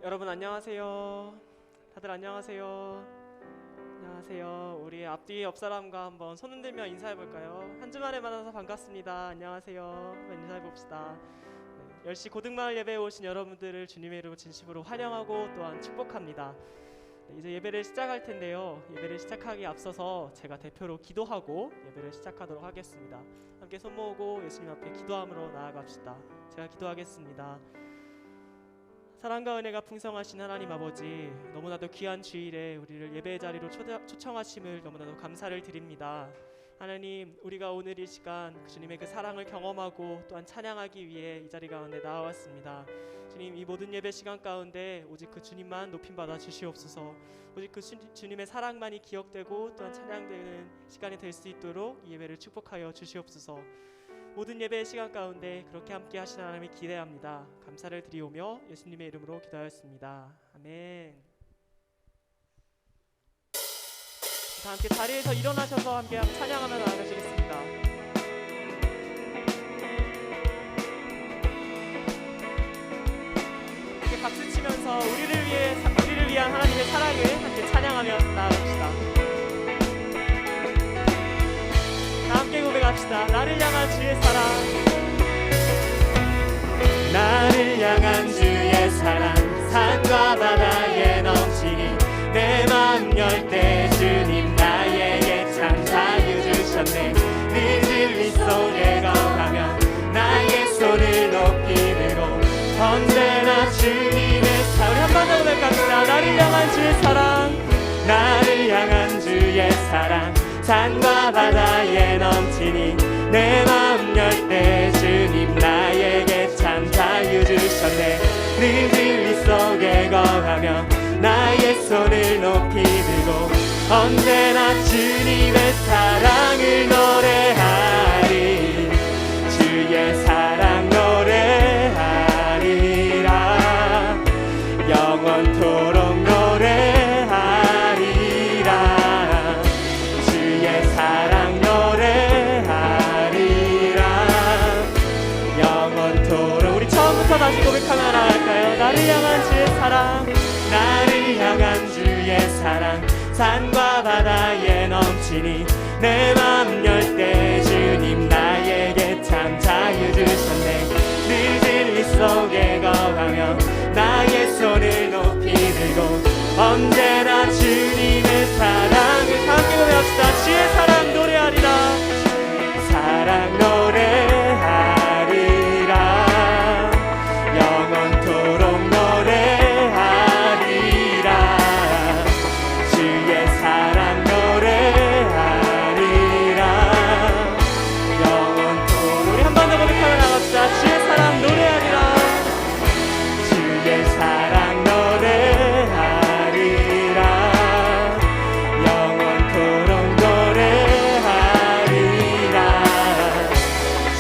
여러분 안녕하세요. 다들 안녕하세요. 안녕하세요. 우리 앞뒤 옆 사람과 한번 손 흔들며 인사해 볼까요? 한 주 만에 만나서 반갑습니다. 안녕하세요. 한번 인사해 봅시다. 10시 고등마을 예배에 오신 여러분들을 주님의 이름으로 진심으로 환영하고 또한 축복합니다. 이제 예배를 시작할 텐데요. 예배를 시작하기에 앞서서 제가 대표로 기도하고 예배를 시작하도록 하겠습니다. 함께 손 모으고 예수님 앞에 기도함으로 나아갑시다. 제가 기도하겠습니다. 사랑과 은혜가 풍성하신 하나님 아버지, 너무나도 귀한 주일에 우리를 예배의 자리로 초청하심을 너무나도 감사를 드립니다. 하나님, 우리가 오늘 이 시간 주님의 그 사랑을 경험하고 또한 찬양하기 위해 이 자리 가운데 나와왔습니다. 주님, 이 모든 예배 시간 가운데 오직 그 주님만 높임받아 주시옵소서. 오직 그 주님의 사랑만이 기억되고 또한 찬양되는 시간이 될 수 있도록 이 예배를 축복하여 주시옵소서. 모든 예배의 시간 가운데 그렇게 함께 하시는 하나님을 기대합니다. 감사를 드리오며 예수님의 이름으로 기도하였습니다. 아멘. 다 함께 자리에서 일어나셔서 함께 찬양하며 나아가시겠습니다. 함께 박수 치면서 우리를 위한 하나님의 사랑을 함께 찬양하며 나아갑시다. 함께 고백합시다. 나를 향한 주의 사랑, 나를 향한 주의 사랑, 산과 바다에 넘치니 내 맘 열 때 주님 나에게 참 자유 주셨네. 네 진리 속에 거하며 나의 손을 높이 들고 언제나 주님의 사랑. 우리 한 번 더 고백합시다. 나를 향한 주의 사랑, 나를 향한 주의 사랑, 산과 바다에 넘치니 내 맘 열 때 주님 나에게 참 자유 주셨네. 늘 진리 속에 거하며 나의 손을 높이 들고 언제나 주님의 사랑을 노래하리. 주의 사랑 노래하리라. 영원토록 노래하리라. 주의 사랑 노래하리라. 영원토록. 우리 처음부터 다시 고백하며 나갈까요? 나를 향한 주의 사랑, 나를 향한 주의 사랑, 산과 바다에 넘치니 내 맘 열 때 주님 나에게 참 자유 주셨네. 늘 진리 속에 거하며 나의 손을 높이 들고 언제나 주님의 사랑을 함께 고백합시다. 주의 사랑 노래하리라. 사랑 노래하리라. 영원토록 노래하리라. 주의 사랑 노래하리라. 영원토록. 우리 한 번 더 고백하며 나갑시다. 주의 사랑 노래하리라. 주의 사랑 노래하리라. 영원토록 노래하리라.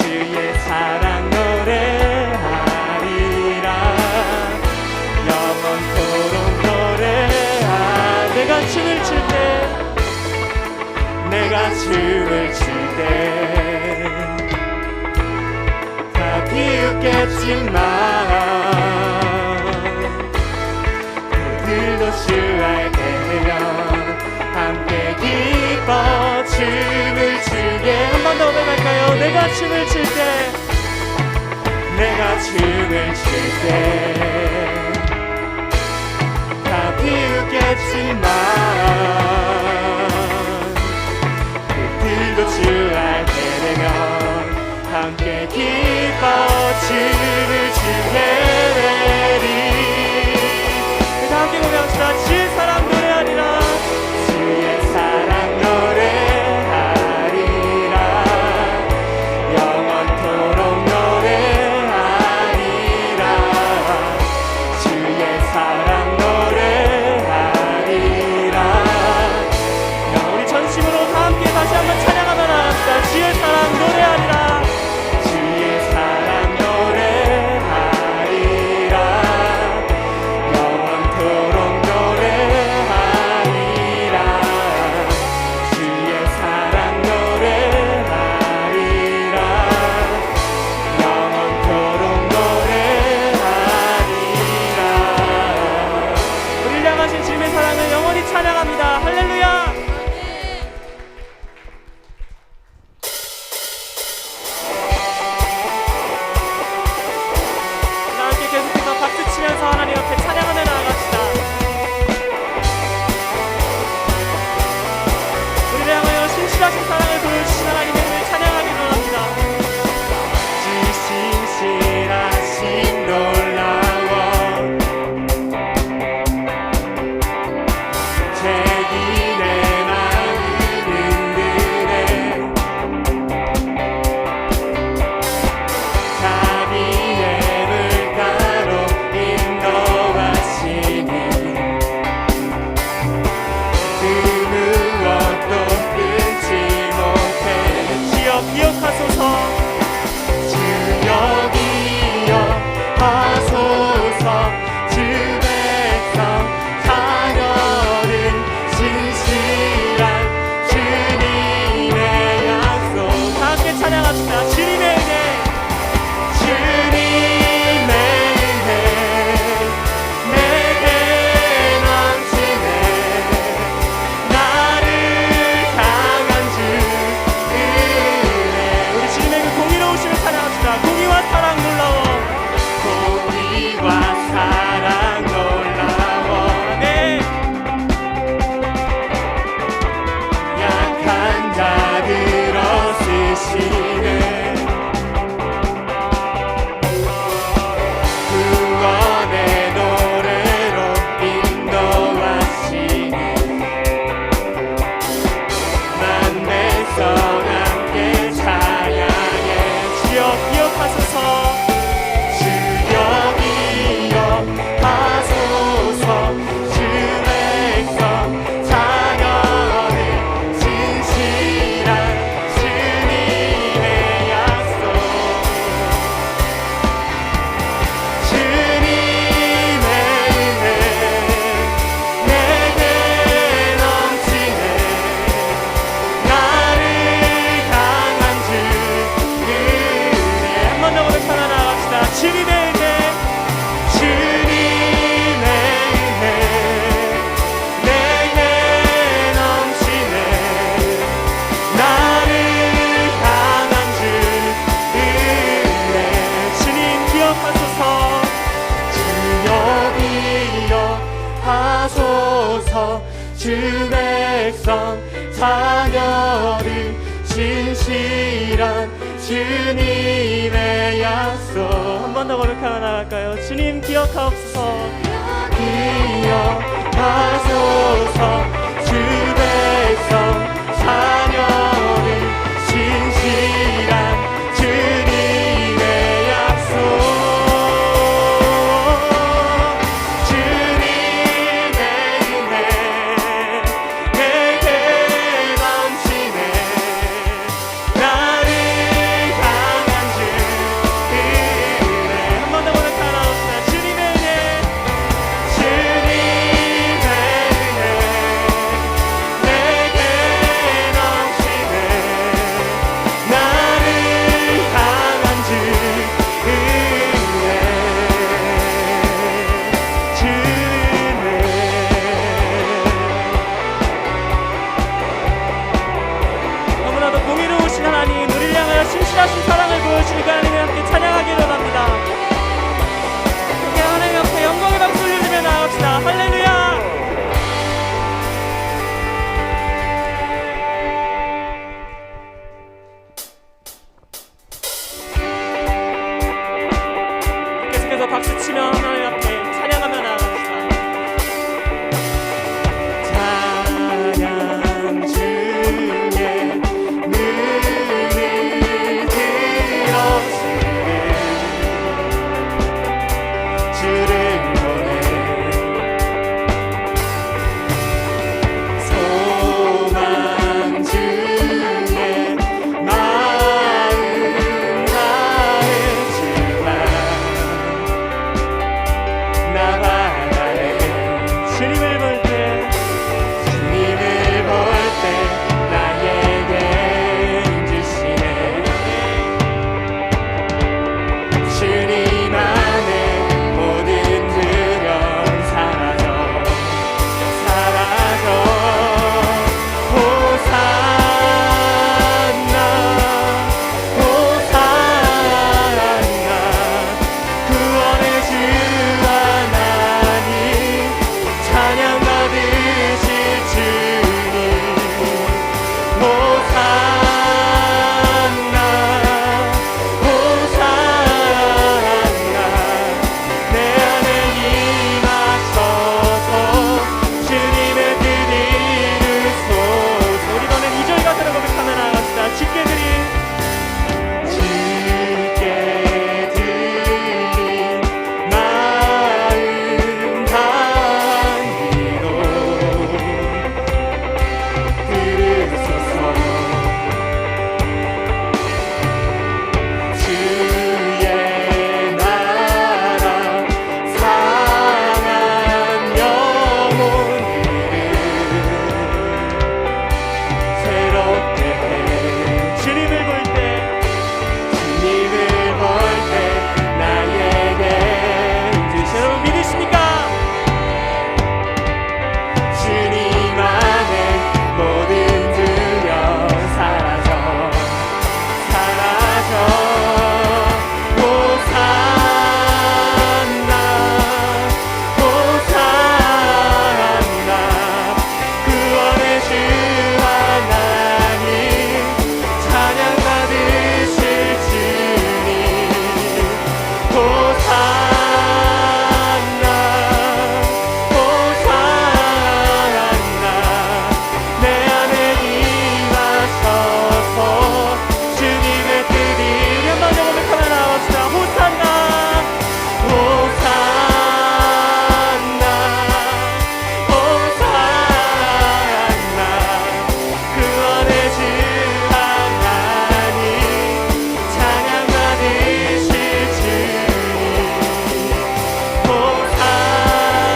주의 사랑 노래하리라. 영원토록 노래하리라. 내가 춤을 출 때, 내가 춤을 출 때 다 비웃겠지만 그들도 주알 되면 함께 기뻐 춤을 추게. 한 번 더 고백할까요? 내가 춤을 출 때, 내가 춤을 출 때 다 비웃겠지만 그들도 주알 되면 함께 기뻐 춤을 추게 되리. 다 함께 고백합시다. 주의 사랑 노래하리라. 주의 사랑 노래하리라. 영원토록 노래하리라. 주의 사랑 노래하리라. 우리 전심으로 다 함께 다시 한번 찬양하며 나갑시다. 주의 사랑 노래하리라. 주의 사랑 노래하리라. 영원토록 노래하리라. 하소서. 주 백성 자녀들 신실한 주님의 약속. 한 번 더 고백하며 나갈까요? 주님 기억하옵소서. 기억하소서. 주 백성 자녀들 신실한 주님의 약속. 주님의 은혜 내게 넘치네. 나를 향한 주 은혜. 한 번 더 고백하며 나갑시다. 주님의 은혜. 주님의 은혜 내게 넘치네. 나를 향한 주 은혜. 주 은혜. 너무나도 공의로우신 하나님, 우리를 향하여 신실하신 사랑을 보여주시는 그 하나님을 함께 찬양하기를 원합니다. 함께 하나님 앞에 영광의 박수 올리며 나갑시다. 할렐루야. 계속해서 박수치며 하나님 앞에 찬양하며 나갑시다. 찬양 중에 눈을 들어주네. 주를 보내 소망 중에 마음 다했지만 나 바라네. 주님을 볼 때 주님을 볼 때 나에게 주시네. 주님 안에 모든 두려움 사라져 사라져. 호산나 호산나. 구원의 주 하나님 찬양 받으실 주님. 호산나 호산나. 내 안에 임하셔서 주님의 뜻 이루소서. 우리 이번엔 2절 가사로 고백하며 나갑시다. 주께 드린 주께 드린 마음 담기로 들으소서. 주의 나라 상한 영혼들을 새롭게 해. 주님을 볼 때 주님을 볼 때 나에게 주시오. 여러분 믿으십니까? 주님 안에 모든 두려움 사라져 사라져. 호산나 호산나. 구원의 주 하나님 찬양 받으실 주님. 호산나 호산나. 내 안에 임하셔서 주님의 뜻이. 우리 한번 더 고백하며 나갑시다. 호산나. 호산나 호산나. 구원의 주 하나님 찬양 받으실 주님.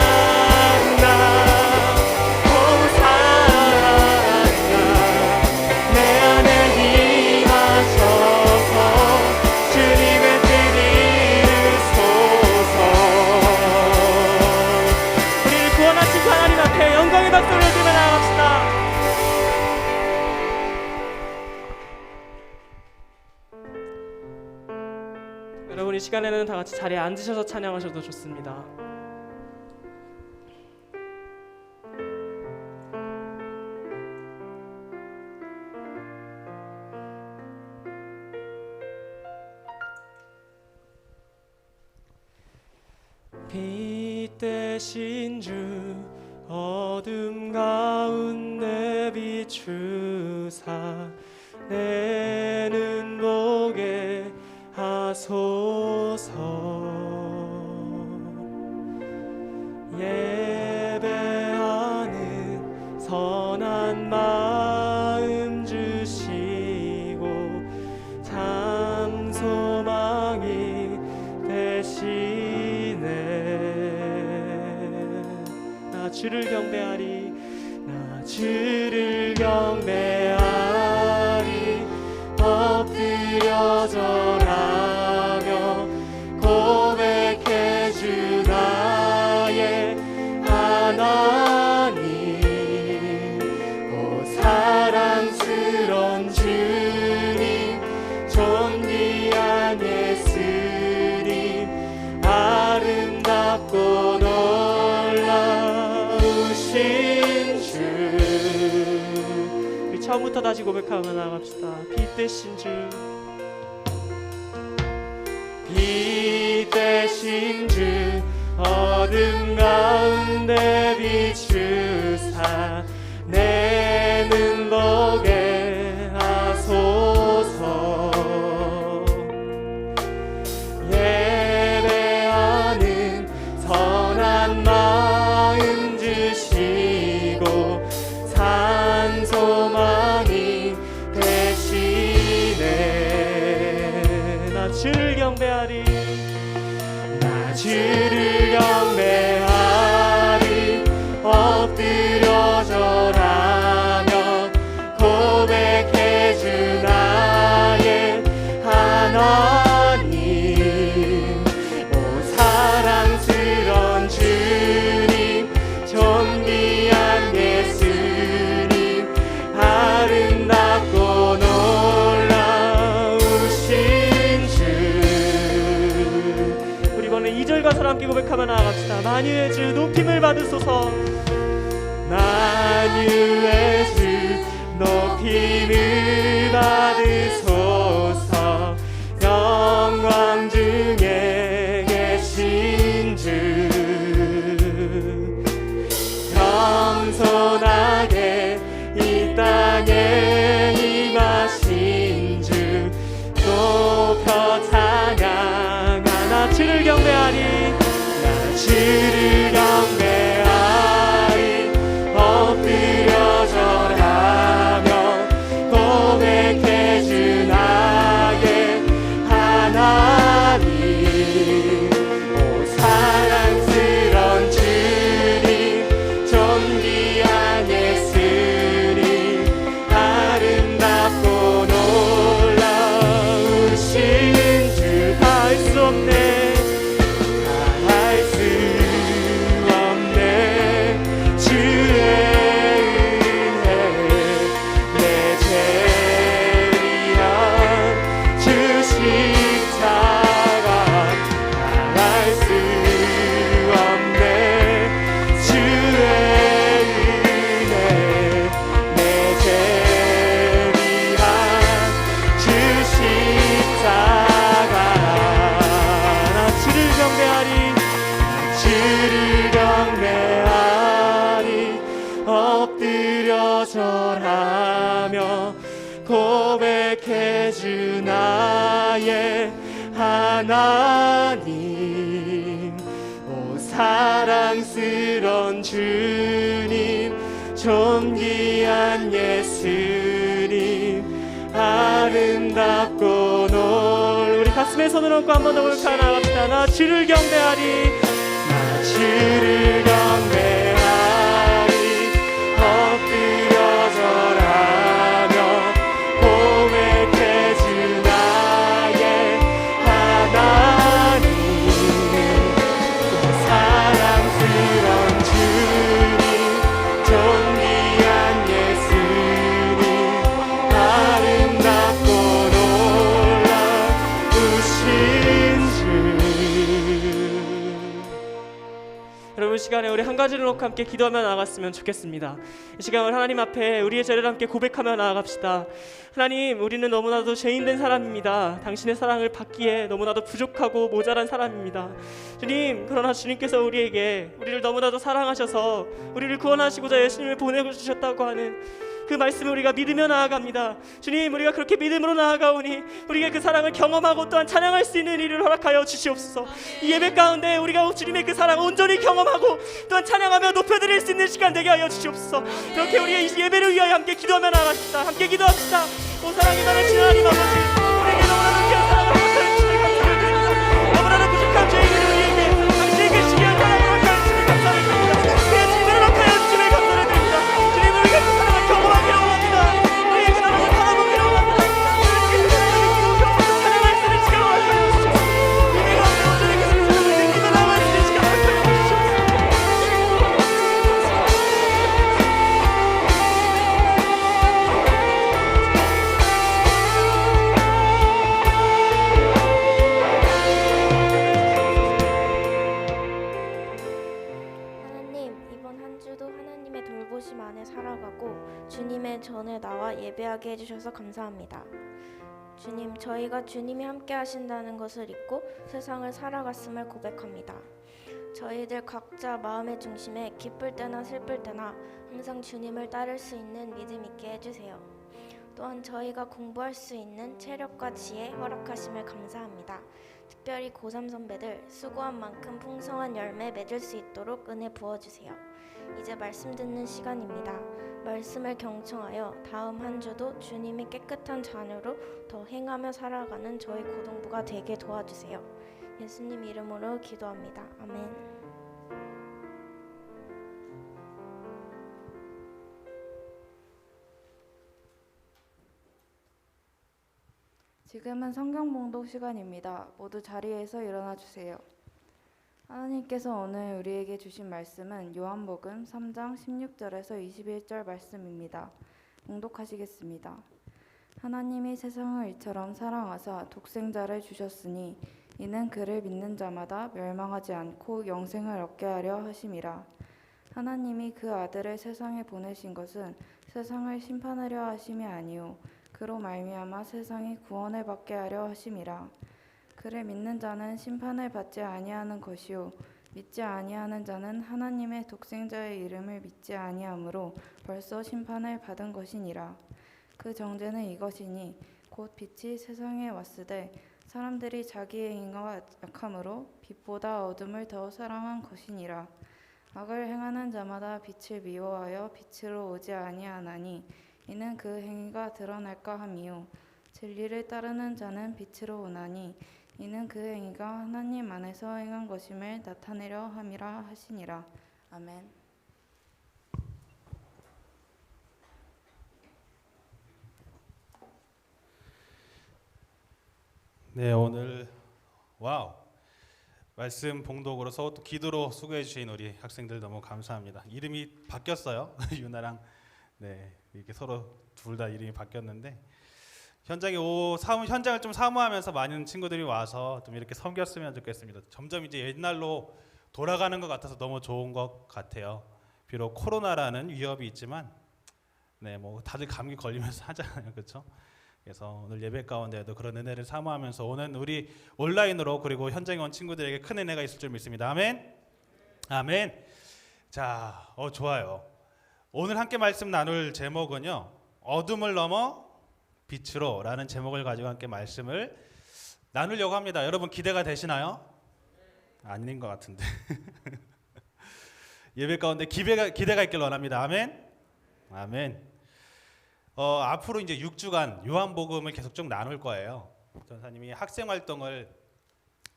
호산나 호산나. 내 안에 임하셔서 주님의 뜻 이루소서. 우리를 구원하신 하나님 앞에 영광의 박수를 올리며 나갑시다. 여러분 이 시간에는 다 같이 자리에 앉으셔서 찬양하셔도 좋습니다. 빛 대신 주 어둠 가운데 비추사 내 눈 보게 하소서. 예배하는 선한 마음 주시고 참 소망이 되시네. 나 주를 경배하리, 나 주를 경배하리. 엎드려 절하며 고백해 주 나의 하나님. 오 사랑스런 주님, 존귀한 예수님, 아름답고 놀라우신 주. 우리 처음부터 다시 고백하며 나갑시다. 빛 대신 주, 빛 대신 주 어둠 가운데 비추사 내 눈 보게 하소서. 예배하는 선한 마음 주시고 산 소망이 되시네. 나 주를 경배하리, 나 주를 경배하리. 엎드려 절하며 고백해 주 나의 하나님. 오 사랑스런 주님, 존귀한 예수님, 아름답고 놀라우신 주. 우리 이번에 2절 가사를 함께 고백하며 나아갑시다. 만유의 주 높임을 받으소서. 만유의 주 높임을 받으소서. 영광 중에 계신 주, 겸손하게 이 땅에 임하신 주 높여 찬양하나. 주를 경배하리, 나 주를 경배하리. 엎드려 절하며 고백해 주 나의 하나님. 오 사랑스런 주님, 존귀한 예수님, 아름답고 놀라우신 주. 다 할 수 없네, 다 할 수 없네. 주의 은혜 내 죄를 위한 주 십자가. 다 할 수 없네. 주의 은혜 내 죄를 위한 주 십자가. 나 주를 경배하리, 주를 경배하리. 엎드려 절하며 고백해 주 나의 하나님. 오 사랑스런 주님, 존귀한 예수님, 아름답고 우리 가슴에 손을 얹고 한 번 더 고백하며 나갑시다. 나 주를 경배하리, 나 주를 경배하리. 엎드려 절하며 고백해 주 나의 하나님. 사랑스런 주님, 존귀한 예수님, 아름답고 놀라우신 주. 여러분 시간에 우리 한 가지를 놓고 함께 기도하며 나아갔으면 좋겠습니다. 이 시간을 하나님 앞에 우리의 죄를 함께 고백하며 나아갑시다. 하나님, 우리는 너무나도 죄인된 사람입니다. 당신의 사랑을 받기에 너무나도 부족하고 모자란 사람입니다. 주님, 그러나 주님께서 우리를 너무나도 사랑하셔서 우리를 구원하시고자 예수님을 보내주셨다고 하는 그 말씀을 우리가 믿으며 나아갑니다. 주님, 우리가 그렇게 믿음으로 나아가오니 우리가 그 사랑을 경험하고 또한 찬양할 수 있는 일을 허락하여 주시옵소서. 이 예배 가운데 우리가 주님의 그 사랑을 온전히 경험하고 또한 찬양하며 높여드릴 수 있는 시간 되게 하여 주시옵소서. 그렇게 우리의 이 예배를 위하여 함께 기도하며 나아갑시다. 함께 기도합시다. 오 사랑이 많으신 하나님 아버지, 우리에게 너무나도 귀한 사랑을 허락하여 주시니 감사를 드립니다. 너무나도 부족한 죄인들을 우리에게 당신의 그 시기한 사랑을 허락하여 주시니 감사를 드립니다. 그의 진리를 허락하여 주시니 감사를 드립니다. 주님, 우리가 그 사랑을 경험하기를 원합니다. 우리의 그 사랑을 바라보기를 원합니다. 우리의 그 사랑을 느끼고 경험하고 찬양할 수 있는 시간을 허락하여 주시옵소서. 예배 가운데 온전히 그 사랑을 느끼며 나아갈 수 있는 시간을 허락하여 주시옵소서. 하나님, 이번 한 주도 하나님의 돌보심 안에 살아가고 주님의 전에 나와 예배하게 해주셔서 감사합니다. 주님, 저희가 주님이 함께 하신다는 것을 잊고 세상을 살아갔음을 고백합니다. 저희들 각자 마음의 중심에 기쁠 때나 슬플 때나 항상 주님을 따를 수 있는 믿음 있게 해주세요. 또한 저희가 공부할 수 있는 체력과 지혜 허락하심을 감사합니다. 특별히 고3 선배들 수고한 만큼 풍성한 열매 맺을 수 있도록 은혜 부어주세요. 이제 말씀 듣는 시간입니다. 말씀을 경청하여 다음 한 주도 주님의 깨끗한 자녀로 더 행하며 살아가는 저희 고등부가 되게 도와주세요. 예수님 이름으로 기도합니다. 아멘. 지금은 성경 봉독 시간입니다. 모두 자리에서 일어나 주세요. 하나님께서 오늘 우리에게 주신 말씀은 요한복음 3장 16절에서 21절 말씀입니다. 봉독하시겠습니다. 하나님이 세상을 이처럼 사랑하사 독생자를 주셨으니 이는 그를 믿는 자마다 멸망하지 않고 영생을 얻게 하려 하심이라. 하나님이 그 아들을 세상에 보내신 것은 세상을 심판하려 하심이 아니요 그로 말미암아 세상이 구원을 받게 하려 하심이라. 그를 믿는 자는 심판을 받지 아니하는 것이요 믿지 아니하는 자는 하나님의 독생자의 이름을 믿지 아니하므로 벌써 심판을 받은 것이니라. 그 정죄는 이것이니 곧 빛이 세상에 왔으되 사람들이 자기의 행위가 약함으로 빛보다 어둠을 더 사랑한 것이니라. 악을 행하는 자마다 빛을 미워하여 빛으로 오지 아니하나니 이는 그 행위가 드러날까 함이요 진리를 따르는 자는 빛으로 오나니 이는 그 행위가 하나님 안에서 행한 것임을 나타내려 함이라 하시니라. 아멘. 네, 오늘 말씀 봉독으로서 또 기도로 수고해 주신 우리 학생들 너무 감사합니다. 이름이 바뀌었어요. 유나랑 이렇게 서로 둘 다 이름이 바뀌었는데 현장을 좀 사모하면서 많은 친구들이 와서 좀 이렇게 섬겼으면 좋겠습니다. 점점 이제 옛날로 돌아가는 것 같아서 너무 좋은 것 같아요. 비록 코로나라는 위협이 있지만 뭐 다들 감기 걸리면서 하잖아요, 그렇죠? 그래서 오늘 예배 가운데에도 그런 은혜를 사모하면서 오는 우리 온라인으로 그리고 현장에 온 친구들에게 큰 은혜가 있을 줄 믿습니다. 아멘. 아멘. 자, 좋아요. 오늘 함께 말씀 나눌 제목은요, 어둠을 넘어 빛으로 라는 제목을 가지고 함께 말씀을 나누려고 합니다. 여러분 기대가 되시나요? 아닌 것 같은데. 예배 가운데 기대가 있길 원합니다. 아멘. 아멘. 앞으로 이제 6주간 요한복음을 계속 쭉 나눌 거예요. 전사님이 학생활동을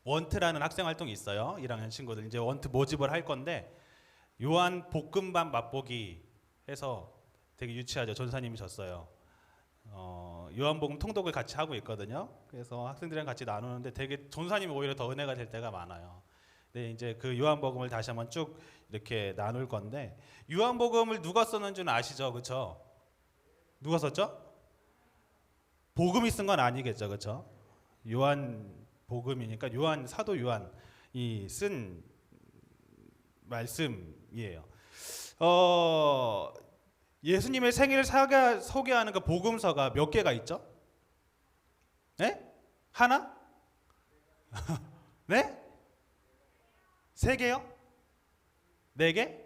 원트라는 학생활동이 있어요. 1학년 친구들 이제 원트 모집을 할 건데 요한복음반 맛보기 해서 되게 유치하죠. 전사님이 줬어요. 요한복음 통독을 같이 하고 있거든요. 그래서 학생들이랑 같이 나누는데 되게 전사님이 오히려 더 은혜가 될 때가 많아요. 네, 이제 그 요한복음을 다시 한번 쭉 이렇게 나눌 건데 요한복음을 누가 썼는지는 아시죠, 그렇죠? 누가 썼죠? 복음이 쓴 건 아니겠죠, 그렇죠? 요한복음이니까 사도 요한이 쓴 말씀이에요. 예수님의 생일을 소개하는 그 복음서가 몇 개가 있죠? 네? 하나? 네? 3개요? 4개?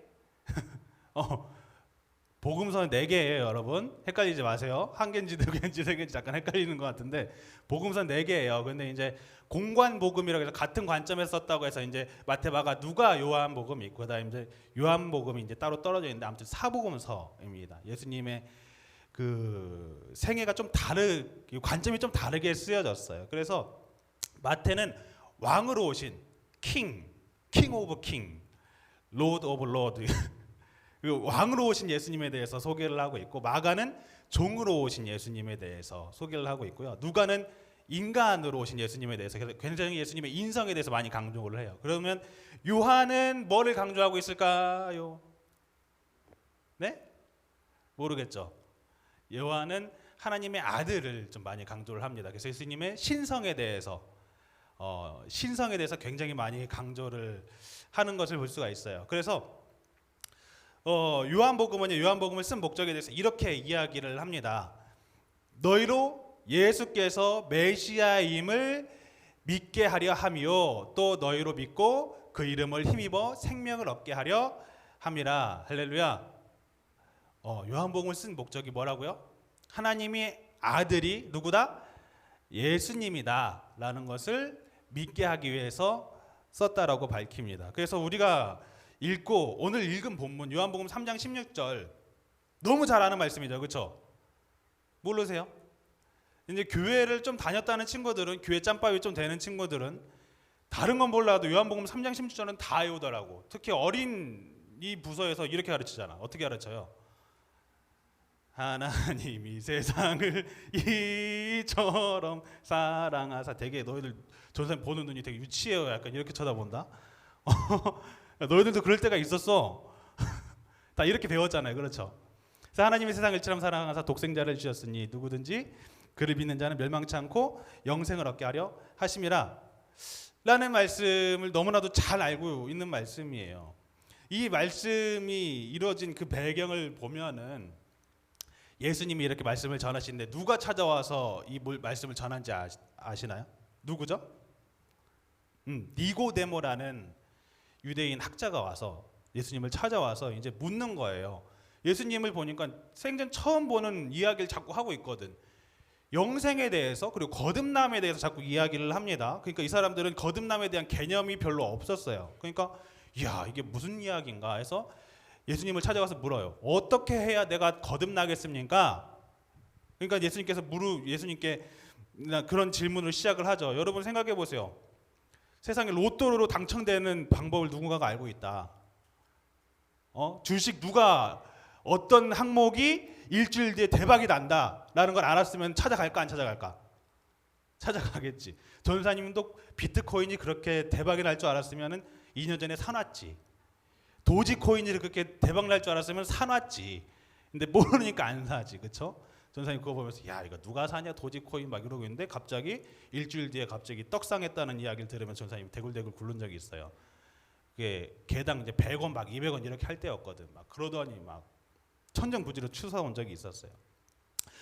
복음서는 4개예요, 여러분. 헷갈리지 마세요. 한 개인지 2개인지 3개인지 잠깐 헷갈리는 것 같은데 복음서는 4개예요. 근데 이제 공관 복음이라고 해서 같은 관점에서 썼다고 해서 이제 마태, 마가, 누가, 요한 복음이 있고 그다음에 이제 요한 복음이 이제 따로 떨어져 있는데 아무튼 사복음서입니다. 예수님의 그 생애가 좀 관점이 좀 다르게 쓰여졌어요. 그래서 마태는 왕으로 오신 king 오브 king, lord 오브 lord 왕으로 오신 예수님에 대해서 소개를 하고 있고, 마가는 종으로 오신 예수님에 대해서 소개를 하고 있고요. 누가는 인간으로 오신 예수님에 대해서 굉장히 예수님의 인성에 대해서 많이 강조를 해요. 그러면 요한은 뭐를 강조하고 있을까요? 네? 모르겠죠. 요한은 하나님의 아들을 좀 많이 강조를 합니다. 그래서 예수님의 신성에 대해서 굉장히 많이 강조를 하는 것을 볼 수가 있어요. 그래서 요한복음을 쓴 목적에 대해서 이렇게 이야기를 합니다. 너희로 예수께서 메시아임을 믿게 하려 함이요 또 너희로 믿고 그 이름을 힘입어 생명을 얻게 하려 함이라. 할렐루야. 요한복음을 쓴 목적이 뭐라고요? 하나님의 아들이 누구다? 예수님이다 라는 것을 믿게 하기 위해서 썼다라고 밝힙니다. 그래서 우리가 읽고 오늘 읽은 본문 요한복음 3장 16절 너무 잘 아는 말씀이죠. 그렇죠? 모르세요? 이제 교회를 좀 다녔다는 친구들은, 교회 짬밥이 좀 되는 친구들은 다른 건 몰라도 요한복음 3장 16절은 다 외우더라고. 특히 어린이 부서에서 이렇게 가르치잖아. 어떻게 가르쳐요? 하나님이 세상을 이처럼 사랑하사. 되게 너희들 전생 보는 눈이 되게 유치해요. 약간 이렇게 쳐다본다. 너희들도 그럴 때가 있었어. 다 이렇게 배웠잖아요. 그렇죠? 그래서 하나님이 세상을 이처럼 사랑하사 독생자를 주셨으니 누구든지 그를 믿는 자는 멸망치 않고 영생을 얻게 하려 하심이라 라는 말씀을 너무나도 잘 알고 있는 말씀이에요. 이 말씀이 이루어진 그 배경을 보면은 예수님이 이렇게 말씀을 전하시는데 누가 찾아와서 이 말씀을 전한지 아시나요? 누구죠? 니고데모라는 유대인 학자가 와서 예수님을 찾아와서 이제 묻는 거예요. 예수님을 보니까 생전 처음 보는 이야기를 자꾸 하고 있거든. 영생에 대해서 그리고 거듭남에 대해서 자꾸 이야기를 합니다. 그러니까 이 사람들은 거듭남에 대한 개념이 별로 없었어요. 그러니까 이야 이게 무슨 이야기인가 해서 예수님을 찾아가서 물어요. 어떻게 해야 내가 거듭나겠습니까? 그러니까 예수님께 그런 질문을 시작을 하죠. 여러분 생각해 보세요. 세상에 로또로 당첨되는 방법을 누군가가 알고 있다. 주식 누가 어떤 항목이 일주일 뒤에 대박이 난다라는 걸 알았으면 찾아갈까 안 찾아갈까? 찾아가겠지. 전사님도 비트코인이 그렇게 대박이 날 줄 알았으면 2년 전에 사놨지. 도지코인이 그렇게 대박 날 줄 알았으면 사놨지. 근데 모르니까 안 사지. 그렇죠? 전사님 그거 보면서 야 이거 누가 사냐 도지코인 막 이러고 있는데 갑자기 일주일 뒤에 갑자기 떡상했다는 이야기를 들으면 전사님 대굴대굴 굴른 적이 있어요. 그게 개당 이제 100원 막 200원 이렇게 할 때였거든. 막 그러더니 막 천정부지로 추사온 적이 있었어요.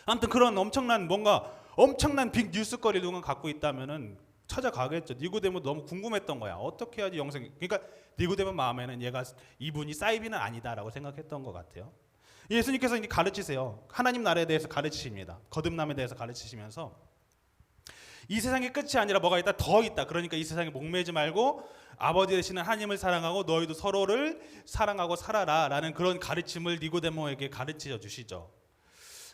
아무튼 그런 엄청난 빅 뉴스거리를 누가 갖고 있다면은 찾아가겠죠. 니고데모 너무 궁금했던 거야. 어떻게 해야지 영생? 그러니까 니고데모 마음에는 이분이 사이비는 아니다라고 생각했던 것 같아요. 예수님께서 이제 가르치세요. 하나님 나라에 대해서 가르치십니다. 거듭남에 대해서 가르치시면서 이 세상의 끝이 아니라 뭐가 있다? 더 있다. 그러니까 이 세상에 목매지 말고 아버지 되시는 하나님을 사랑하고 너희도 서로를 사랑하고 살아라 라는 그런 가르침을 니고데모에게 가르쳐 주시죠.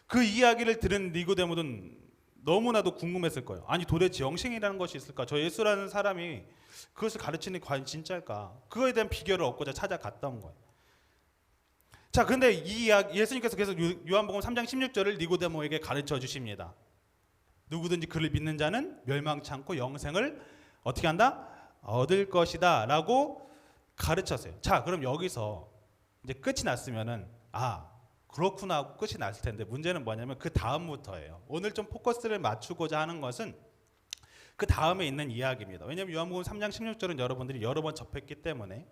그 이야기를 들은 니고데모는 너무나도 궁금했을 거예요. 아니 도대체 영생이라는 것이 있을까? 저 예수라는 사람이 그것을 가르치는 게 과연 진짜일까? 그거에 대한 비결을 얻고자 찾아갔던 거예요. 자, 근데 이 이야기 예수님께서 계속 요한복음 3장 16절을 니고데모에게 가르쳐 주십니다. 누구든지 그를 믿는 자는 멸망치 않고 영생을 어떻게 한다? 얻을 것이다 라고 가르쳤어요. 자, 그럼 여기서 이제 끝이 났으면은 그렇구나 하고 끝이 났을 텐데 문제는 뭐냐면 그 다음부터예요. 오늘 좀 포커스를 맞추고자 하는 것은 그 다음에 있는 이야기입니다. 왜냐하면 요한복음 3장 16절은 여러분들이 여러 번 접했기 때문에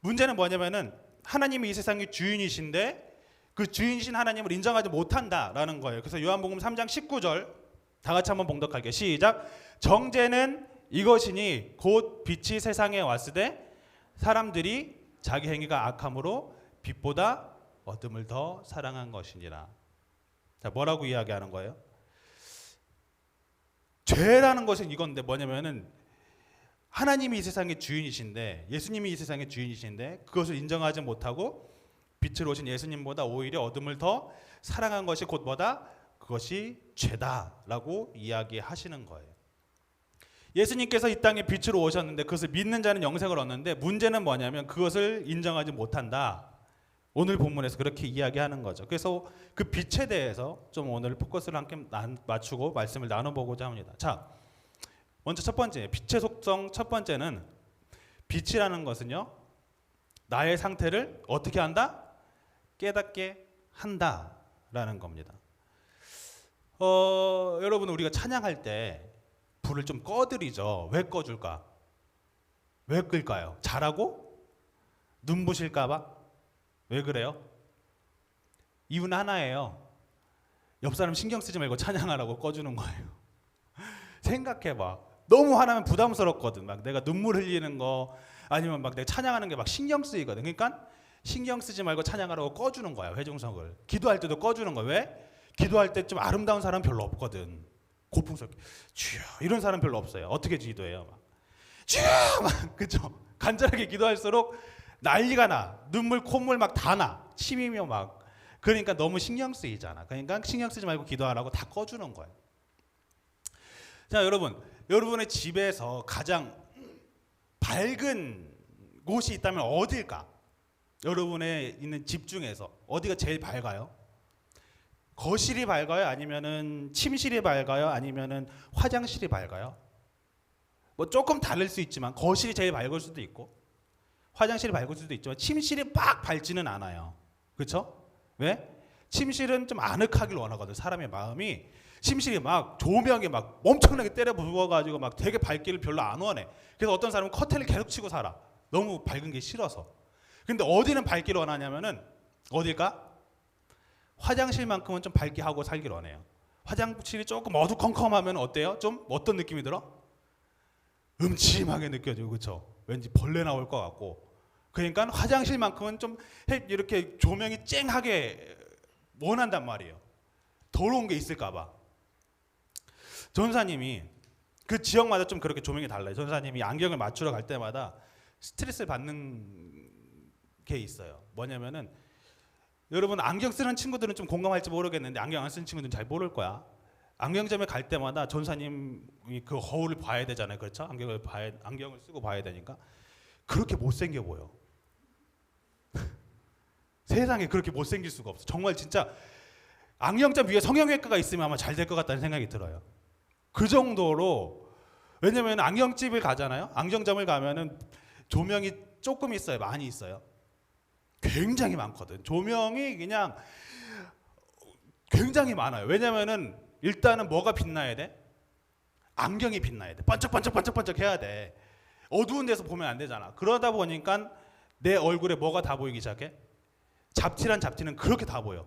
문제는 뭐냐면은 하나님이 이 세상의 주인이신데 그 주인이신 하나님을 인정하지 못한다라는 거예요. 그래서 요한복음 3장 19절 다 같이 한번 봉독할게요. 시작. 정죄는 이것이니 곧 빛이 세상에 왔으되 사람들이 자기 행위가 악함으로 빛보다 어둠을 더 사랑한 것이니라. 자, 뭐라고 이야기하는 거예요? 죄라는 것은 이건데 뭐냐면은 하나님이 이 세상의 주인이신데 예수님이 이 세상의 주인이신데 그것을 인정하지 못하고 빛으로 오신 예수님보다 오히려 어둠을 더 사랑한 것이 곧 뭐다? 그것이 죄다라고 이야기하시는 거예요. 예수님께서 이 땅에 빛으로 오셨는데 그것을 믿는 자는 영생을 얻는데 문제는 뭐냐면 그것을 인정하지 못한다. 오늘 본문에서 그렇게 이야기하는 거죠. 그래서 그 빛에 대해서 좀 오늘 포커스를 함께 맞추고 말씀을 나눠보고자 합니다. 자, 먼저 첫 번째, 빛의 속성 첫 번째는 빛이라는 것은요, 나의 상태를 어떻게 한다? 깨닫게 한다라는 겁니다. 여러분 우리가 찬양할 때 불을 좀 꺼드리죠. 왜 꺼줄까? 왜 끌까요? 잘하고? 눈부실까 봐? 왜 그래요? 이유는 하나예요. 옆 사람 신경 쓰지 말고 찬양하라고 꺼주는 거예요. 생각해봐. 너무 화나면 부담스럽거든. 막 내가 눈물 흘리는 거 아니면 막 내가 찬양하는 게 막 신경 쓰이거든. 그러니까 신경 쓰지 말고 찬양하라고 꺼주는 거야. 회중석을. 기도할 때도 꺼주는 거야. 왜? 기도할 때 좀 아름다운 사람 별로 없거든. 고풍스럽게 주여 이런 사람 별로 없어요. 어떻게 기도해요? 막 주여 막 그죠? 간절하게 기도할수록 난리가 나. 눈물 콧물 막 다 나. 침이며 막. 그러니까 너무 신경 쓰이잖아. 그러니까 신경 쓰지 말고 기도하라고 다 꺼주는 거예요. 자, 여러분의 집에서 가장 밝은 곳이 있다면 어딜까? 여러분의 있는 집 중에서 어디가 제일 밝아요? 거실이 밝아요? 아니면은 침실이 밝아요? 아니면은 화장실이 밝아요? 뭐 조금 다를 수 있지만 거실이 제일 밝을 수도 있고 화장실이 밝을 수도 있지만 침실이 막 밝지는 않아요. 그렇죠? 왜? 침실은 좀 아늑하길 원하거든. 사람의 마음이 침실이 막 조명이 막 엄청나게 때려 부어가지고 막 되게 밝기를 별로 안 원해. 그래서 어떤 사람은 커튼을 계속 치고 살아. 너무 밝은 게 싫어서. 근데 어디는 밝기를 원하냐면은 어딜까? 화장실만큼은 좀 밝게 하고 살길 원해요. 화장실이 조금 어두컴컴하면 어때요? 좀 어떤 느낌이 들어? 음침하게 느껴지고 그렇죠? 왠지 벌레 나올 것 같고. 그러니까 화장실만큼은 좀 이렇게 조명이 쨍하게 원한단 말이에요. 더러운 게 있을까 봐. 전사님이 그 지역마다 좀 그렇게 조명이 달라요. 전사님이 안경을 맞추러 갈 때마다 스트레스를 받는 게 있어요. 뭐냐면은 여러분 안경 쓰는 친구들은 좀 공감할지 모르겠는데 안경 안 쓰는 친구들은 잘 모를 거야. 안경점에 갈 때마다 전사님이 그 거울을 봐야 되잖아요. 그렇죠? 안경을 쓰고 봐야 되니까 그렇게 못생겨 보여. 세상에 그렇게 못생길 수가 없어. 정말 진짜 안경점 위에 성형외과가 있으면 아마 잘 될 것 같다는 생각이 들어요. 그 정도로. 왜냐면 안경집을 가잖아요. 안경점을 가면은 조명이 조금 있어요. 많이 있어요. 굉장히 많거든. 조명이 그냥 굉장히 많아요. 왜냐면은 일단은 뭐가 빛나야 돼? 안경이 빛나야 돼. 반짝반짝반짝반짝 해야 돼. 어두운 데서 보면 안 되잖아. 그러다 보니까 내 얼굴에 뭐가 다 보이기 시작해? 잡티란 잡티는 그렇게 다 보여.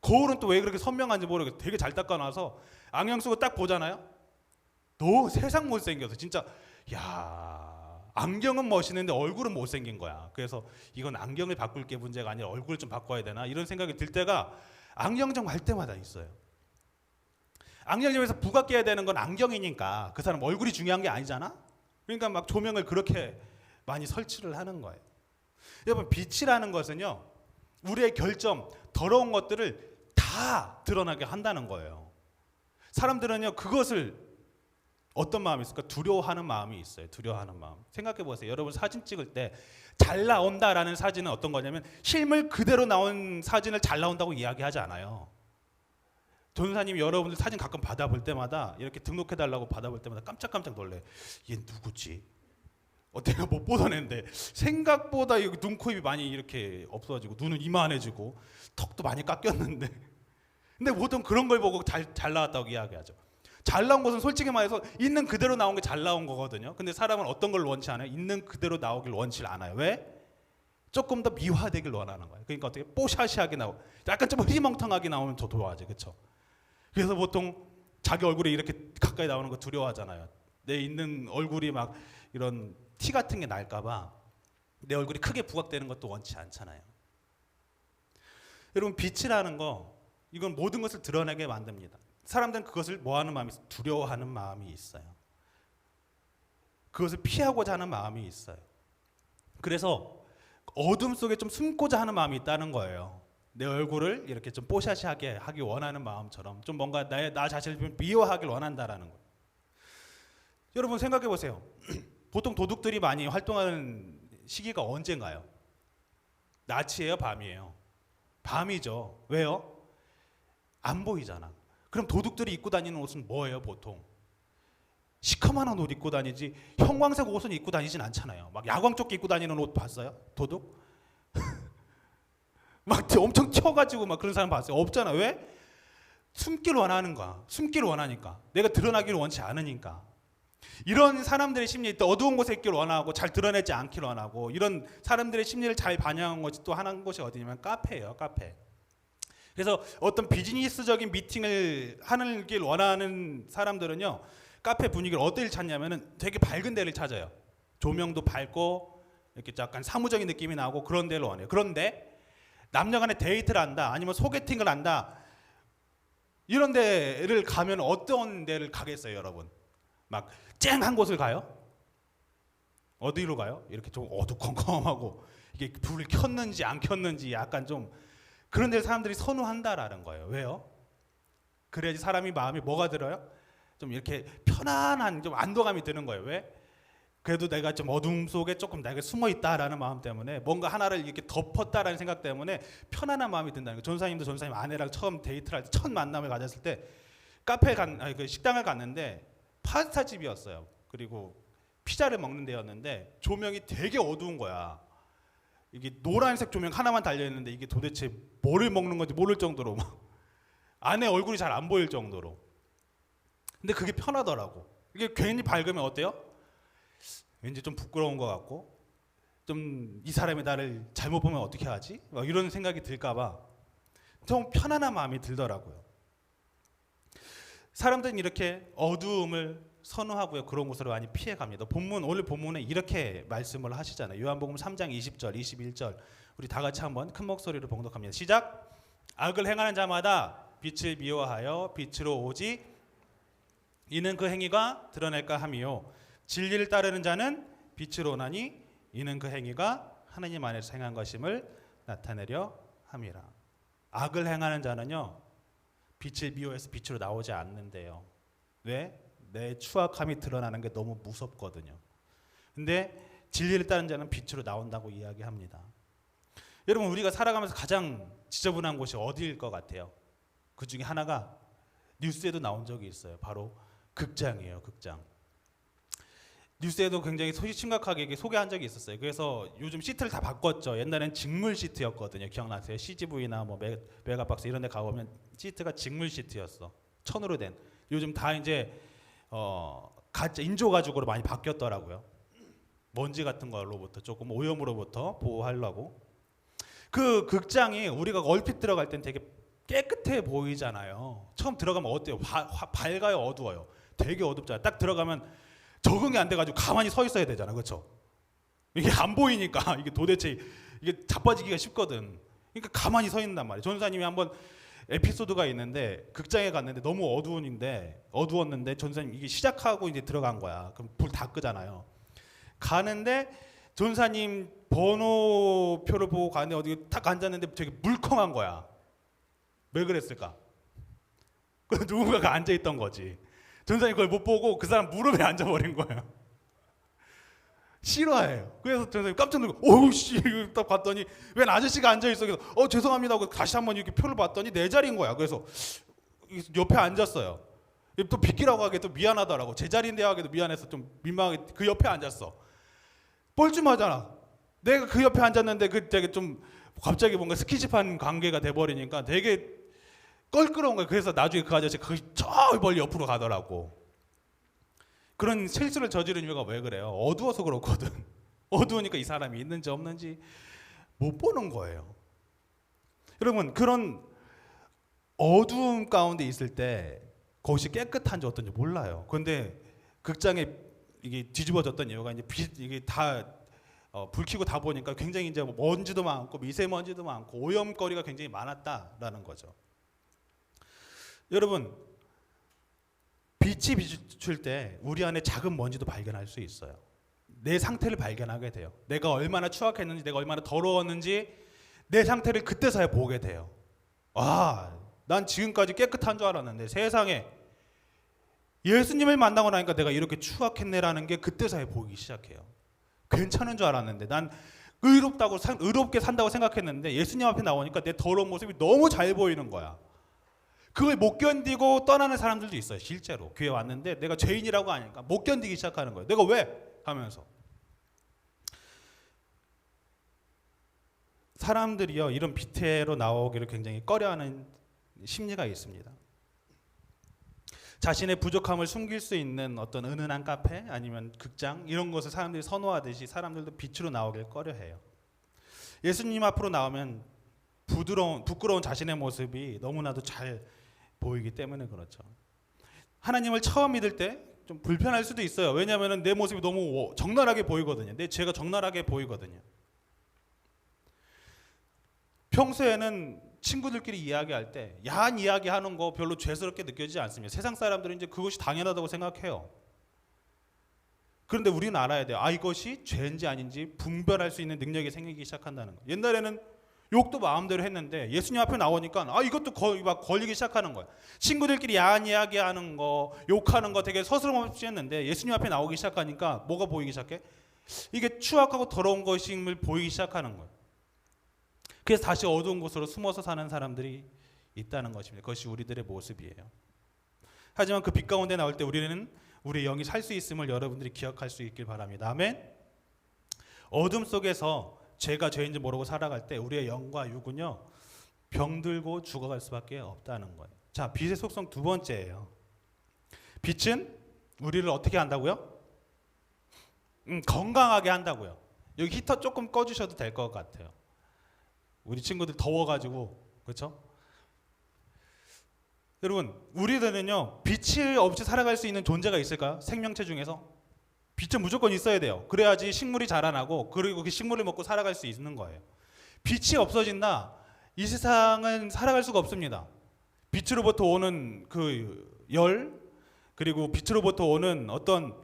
거울은 또 왜 그렇게 선명한지 모르겠어. 되게 잘 닦아놔서 안경 쓰고 딱 보잖아요. 너 세상 못생겨서 진짜 야 안경은 멋있는데 얼굴은 못생긴 거야. 그래서 이건 안경을 바꿀 게 문제가 아니라 얼굴을 좀 바꿔야 되나 이런 생각이 들 때가 안경점 갈 때마다 있어요. 안경점에서 부가 껴야 되는 건 안경이니까 그 사람 얼굴이 중요한 게 아니잖아. 그러니까 막 조명을 그렇게 많이 설치를 하는 거예요. 여러분 빛이라는 것은요. 우리의 결점, 더러운 것들을 다 드러나게 한다는 거예요. 사람들은요 그것을 어떤 마음이 있을까? 두려워하는 마음이 있어요. 두려워하는 마음. 생각해 보세요. 여러분 사진 찍을 때 잘 나온다라는 사진은 어떤 거냐면 실물 그대로 나온 사진을 잘 나온다고 이야기하지 않아요. 전사님이 여러분들 사진 가끔 받아볼 때마다 이렇게 등록해달라고 받아볼 때마다 깜짝깜짝 놀래. 얘 누구지? 내가 못 보던 애인데 생각보다 눈, 코, 입이 많이 이렇게 없어지고 눈은 이만해지고 턱도 많이 깎였는데 근데 보통 그런 걸 보고 잘 나왔다고 이야기하죠. 잘 나온 것은 솔직히 말해서 있는 그대로 나온 게 잘 나온 거거든요. 근데 사람은 어떤 걸 원치 않아요? 있는 그대로 나오길 원치 않아요. 왜? 조금 더 미화되길 원하는 거예요. 그러니까 어떻게 뽀샤시하게 나오고 약간 좀 흐리멍텅하게 나오면 더 좋아하지, 그렇죠? 그래서 보통 자기 얼굴이 이렇게 가까이 나오는 거 두려워하잖아요. 내 있는 얼굴이 막 이런 티 같은 게 날까봐 내 얼굴이 크게 부각되는 것도 원치 않잖아요. 여러분, 빛이라는 거 이건 모든 것을 드러내게 만듭니다. 사람들은 그것을 뭐하는 마음이 있어요? 두려워하는 마음이 있어요. 그것을 피하고자 하는 마음이 있어요. 그래서 어둠 속에 좀 숨고자 하는 마음이 있다는 거예요. 내 얼굴을 이렇게 좀 뽀샤시하게 하기 원하는 마음처럼 좀 뭔가 나 자신을 좀 미워하길 원한다라는 거예요. 여러분 생각해 보세요. 보통 도둑들이 많이 활동하는 시기가 언젠가요? 낮이에요, 밤이에요? 밤이죠. 왜요? 안 보이잖아. 그럼 도둑들이 입고 다니는 옷은 뭐예요, 보통? 시커먼 옷 입고 다니지 형광색 옷은 입고 다니진 않잖아요. 막 야광조끼 입고 다니는 옷 봤어요? 도둑? 막 엄청 튀어가지고 막 그런 사람 봤어요? 없잖아. 왜? 숨기를 원하는 거야. 숨기를 원하니까. 내가 드러나기를 원치 않으니까. 이런 사람들의 심리, 또 어두운 곳에 있기를 원하고 잘 드러내지 않기를 원하고 이런 사람들의 심리를 잘 반영한 것이 또 하는 곳이 어디냐면 카페예요. 카페. 그래서 어떤 비즈니스적인 미팅을 하길 원하는 사람들은요, 카페 분위기를 어디를 찾냐면은 되게 밝은 데를 찾아요. 조명도 밝고 이렇게 약간 사무적인 느낌이 나고 그런 데를 원해요. 그런데 남녀간에 데이트를 한다, 아니면 소개팅을 한다, 이런 데를 가면 어떤 데를 가겠어요, 여러분? 막 쨍한 곳을 가요? 어디로 가요? 이렇게 좀 어두컴컴하고 이게 불을 켰는지 안 켰는지 약간 좀 그런 데를 사람들이 선호한다라는 거예요. 왜요? 그래야지 사람이 마음이 뭐가 들어요? 좀 이렇게 편안한 좀 안도감이 드는 거예요. 왜? 그래도 내가 좀 어둠 속에 조금 내가 숨어 있다라는 마음 때문에 뭔가 하나를 이렇게 덮었다라는 생각 때문에 편안한 마음이 든다는 거예요. 전사님도 전사님 아내랑 처음 데이트를 할 때 첫 만남을 가졌을 때 그 식당을 갔는데 파스타 집이었어요. 그리고 피자를 먹는 데였는데 조명이 되게 어두운 거야. 이게 노란색 조명 하나만 달려 있는데 이게 도대체 뭐를 먹는 건지 모를 정도로 막 안에 얼굴이 잘 안 보일 정도로. 근데 그게 편하더라고. 이게 괜히 밝으면 어때요? 왠지 좀 부끄러운 것 같고 좀 이 사람이 나를 잘못 보면 어떻게 하지? 막 이런 생각이 들까봐 좀 편안한 마음이 들더라고요. 사람들은 이렇게 어두움을 선호하고요. 그런 곳으로 많이 피해갑니다. 오늘 본문에 이렇게 말씀을 하시잖아요. 요한복음 3장 20절, 21절 우리 다 같이 한번 큰 목소리로 봉독합니다. 시작! 악을 행하는 자마다 빛을 미워하여 빛으로 오지 이는 그 행위가 드러낼까 함이요 진리를 따르는 자는 빛으로 오나니 이는 그 행위가 하나님 안에서 행한 것임을 나타내려 함이라. 악을 행하는 자는요 빛을 미워해서 빛으로 나오지 않는데요. 왜? 내 추악함이 드러나는 게 너무 무섭거든요. 근데 진리를 따르는 자는 빛으로 나온다고 이야기합니다. 여러분 우리가 살아가면서 가장 지저분한 곳이 어디일 것 같아요? 그 중에 하나가 뉴스에도 나온 적이 있어요. 바로 극장이에요. 극장. 뉴스에도 굉장히 심각하게 소개한 적이 있었어요. 그래서 요즘 시트를 다 바꿨죠. 옛날엔 직물 시트였거든요. 기억나세요? CGV나 뭐 메가박스 이런 데 가보면 시트가 직물 시트였어. 천으로 된. 요즘 다 이제 가짜 인조 가죽으로 많이 바뀌었더라고요. 먼지 같은 걸로부터 조금 오염으로부터 보호하려고. 그 극장이 우리가 얼핏 들어갈 땐 되게 깨끗해 보이잖아요. 처음 들어가면 어때요? 밝아요, 어두워요? 되게 어둡잖아요. 딱 들어가면 적응이 안 돼가지고 가만히 서 있어야 되잖아, 그렇죠? 이게 안 보이니까 이게 도대체 이게 자빠지기가 쉽거든. 그러니까 가만히 서 있는단 말이에요. 전사님이 한번 에피소드가 있는데 극장에 갔는데 너무 어두웠는데 전사님 이게 시작하고 이제 들어간 거야. 그럼 불 다 끄잖아요. 가는데 전사님 번호표를 보고 가는데 어디 딱 앉았는데 되게 물컹한 거야. 왜 그랬을까? 누군가가 앉아 있던 거지. 전사님 그걸 못 보고 그 사람 무릎에 앉아버린 거예요. 싫어해요. 그래서 전사님 깜짝 놀고 오우씨 딱 봤더니 웬 아저씨가 앉아있어. 그래서 죄송합니다 하고 다시 한번 이렇게 표를 봤더니 내 자리인 거야. 그래서 옆에 앉았어요. 또 비키라고 하기 또 미안하더라고. 제 자리인데 하기도 미안해서 좀 민망하게 그 옆에 앉았어. 뻘쭘하잖아. 내가 그 옆에 앉았는데 그 되게 좀 갑자기 뭔가 스킨십한 관계가 돼버리니까 되게 껄끄러운 거예요. 그래서 나중에 그 아저씨 저 멀리 옆으로 가더라고. 그런 실수를 저지른 이유가 왜 그래요? 어두워서 그렇거든. 어두우니까 이 사람이 있는지 없는지 못 보는 거예요. 여러분, 그런 어두움 가운데 있을 때 그것이 깨끗한지 어떤지 몰라요. 그런데 극장에 이게 뒤집어졌던 이유가 이제 이게 다 불 켜고 다 보니까 굉장히 이제 먼지도 많고 미세먼지도 많고 오염거리가 굉장히 많았다라는 거죠. 여러분, 빛이 비출 때 우리 안에 작은 먼지도 발견할 수 있어요. 내 상태를 발견하게 돼요. 내가 얼마나 추악했는지, 내가 얼마나 더러웠는지 내 상태를 그때서야 보게 돼요. 아, 난 지금까지 깨끗한 줄 알았는데 세상에 예수님을 만나고 나니까 내가 이렇게 추악했네라는 게 그때서야 보이기 시작해요. 괜찮은 줄 알았는데, 난 의롭게 산다고 생각했는데 예수님 앞에 나오니까 내 더러운 모습이 너무 잘 보이는 거야. 그걸 못 견디고 떠나는 사람들도 있어요. 실제로 교회 왔는데 내가 죄인이라고 하니까 못 견디기 시작하는 거예요. 내가 왜? 하면서. 사람들이요, 이런 빛으로 나오기를 굉장히 꺼려하는 심리가 있습니다. 자신의 부족함을 숨길 수 있는 어떤 은은한 카페 아니면 극장 이런 것을 사람들이 선호하듯이 사람들도 빛으로 나오길 꺼려해요. 예수님 앞으로 나오면 부끄러운 자신의 모습이 너무나도 잘 보이기 때문에 그렇죠. 하나님을 처음 믿을 때 좀 불편할 수도 있어요. 왜냐하면 내 모습이 너무 적나라하게 보이거든요. 내 죄가 적나라하게 보이거든요. 평소에는 친구들끼리 이야기할 때 야한 이야기하는 거 별로 죄스럽게 느껴지지 않습니다. 세상 사람들은 이제 그것이 당연하다고 생각해요. 그런데 우리는 알아야 돼요. 아, 이것이 죄인지 아닌지 분별할 수 있는 능력이 생기기 시작한다는 거. 옛날에는 욕도 마음대로 했는데 예수님 앞에 나오니까 아, 이것도 막 걸리기 시작하는 거예요. 친구들끼리 야한 이야기하는 거, 욕하는 거 되게 서스럼없이 했는데 예수님 앞에 나오기 시작하니까 뭐가 보이기 시작해? 이게 추악하고 더러운 것임을 보이기 시작하는 거예요. 그래서 다시 어두운 곳으로 숨어서 사는 사람들이 있다는 것입니다. 그것이 우리들의 모습이에요. 하지만 그 빛 가운데 나올 때 우리는 우리의 영이 살 수 있음을 여러분들이 기억할 수 있길 바랍니다. 아멘. 어둠 속에서 죄가 죄인지 모르고 살아갈 때 우리의 영과 육은요, 병들고 죽어갈 수밖에 없다는 거예요. 자, 빛의 속성 두 번째예요. 빛은 우리를 어떻게 한다고요? 건강하게 한다고요. 여기 히터 조금 꺼주셔도 될 것 같아요. 우리 친구들 더워가지고, 그렇죠? 여러분, 우리들은요, 빛이 없이 살아갈 수 있는 존재가 있을까요? 생명체 중에서? 빛은 무조건 있어야 돼요. 그래야지 식물이 자라나고, 그리고 그 식물을 먹고 살아갈 수 있는 거예요. 빛이 없어진다, 이 세상은 살아갈 수가 없습니다. 빛으로부터 오는 그 열, 그리고 빛으로부터 오는 어떤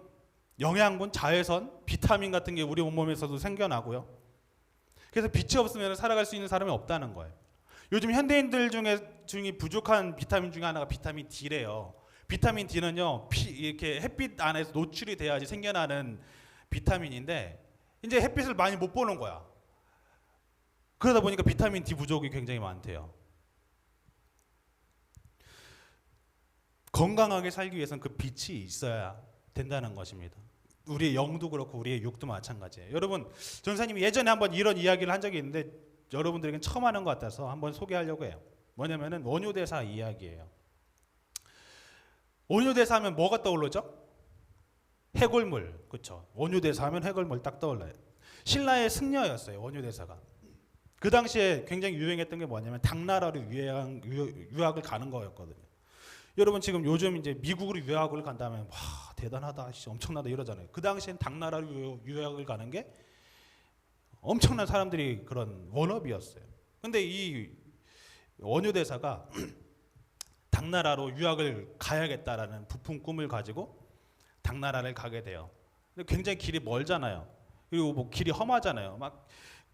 영양분, 자외선, 비타민 같은 게 우리 온몸에서도 생겨나고요. 그래서 빛이 없으면 살아갈 수 있는 사람이 없다는 거예요. 요즘 현대인들 중에 부족한 비타민 중에 하나가 비타민 D래요. 비타민 D는요, 이렇게 햇빛 안에서 노출이 돼야지 생겨나는 비타민인데 이제 햇빛을 많이 못 보는 거야. 그러다 보니까 비타민 D 부족이 굉장히 많대요. 건강하게 살기 위해서는 그 빛이 있어야 된다는 것입니다. 우리의 영도 그렇고 우리의 육도 마찬가지예요. 여러분, 전사님이 예전에 한번 이런 이야기를 한 적이 있는데 여러분들에겐 처음 하는 것 같아서 한번 소개하려고 해요. 뭐냐면은 원효대사 이야기예요. 원효대사 하면 뭐가 떠오르죠? 해골물, 그렇죠? 원효대사 하면 해골물 딱 떠올라요. 신라의 승려였어요, 원효대사가. 그 당시에 굉장히 유행했던 게 뭐냐면 당나라로 유학을 가는 거였거든요. 여러분, 지금 요즘 이제 미국으로 유학을 간다면 와, 대단하다, 엄청나다 이러잖아요. 그 당시엔 당나라로 유학을 가는 게 엄청난 사람들이 그런 워너비였어요. 근데 이 원효대사가 당나라로 유학을 가야겠다라는 부푼 꿈을 가지고 당나라를 가게 돼요. 근데 굉장히 길이 멀잖아요. 그리고 뭐 길이 험하잖아요. 막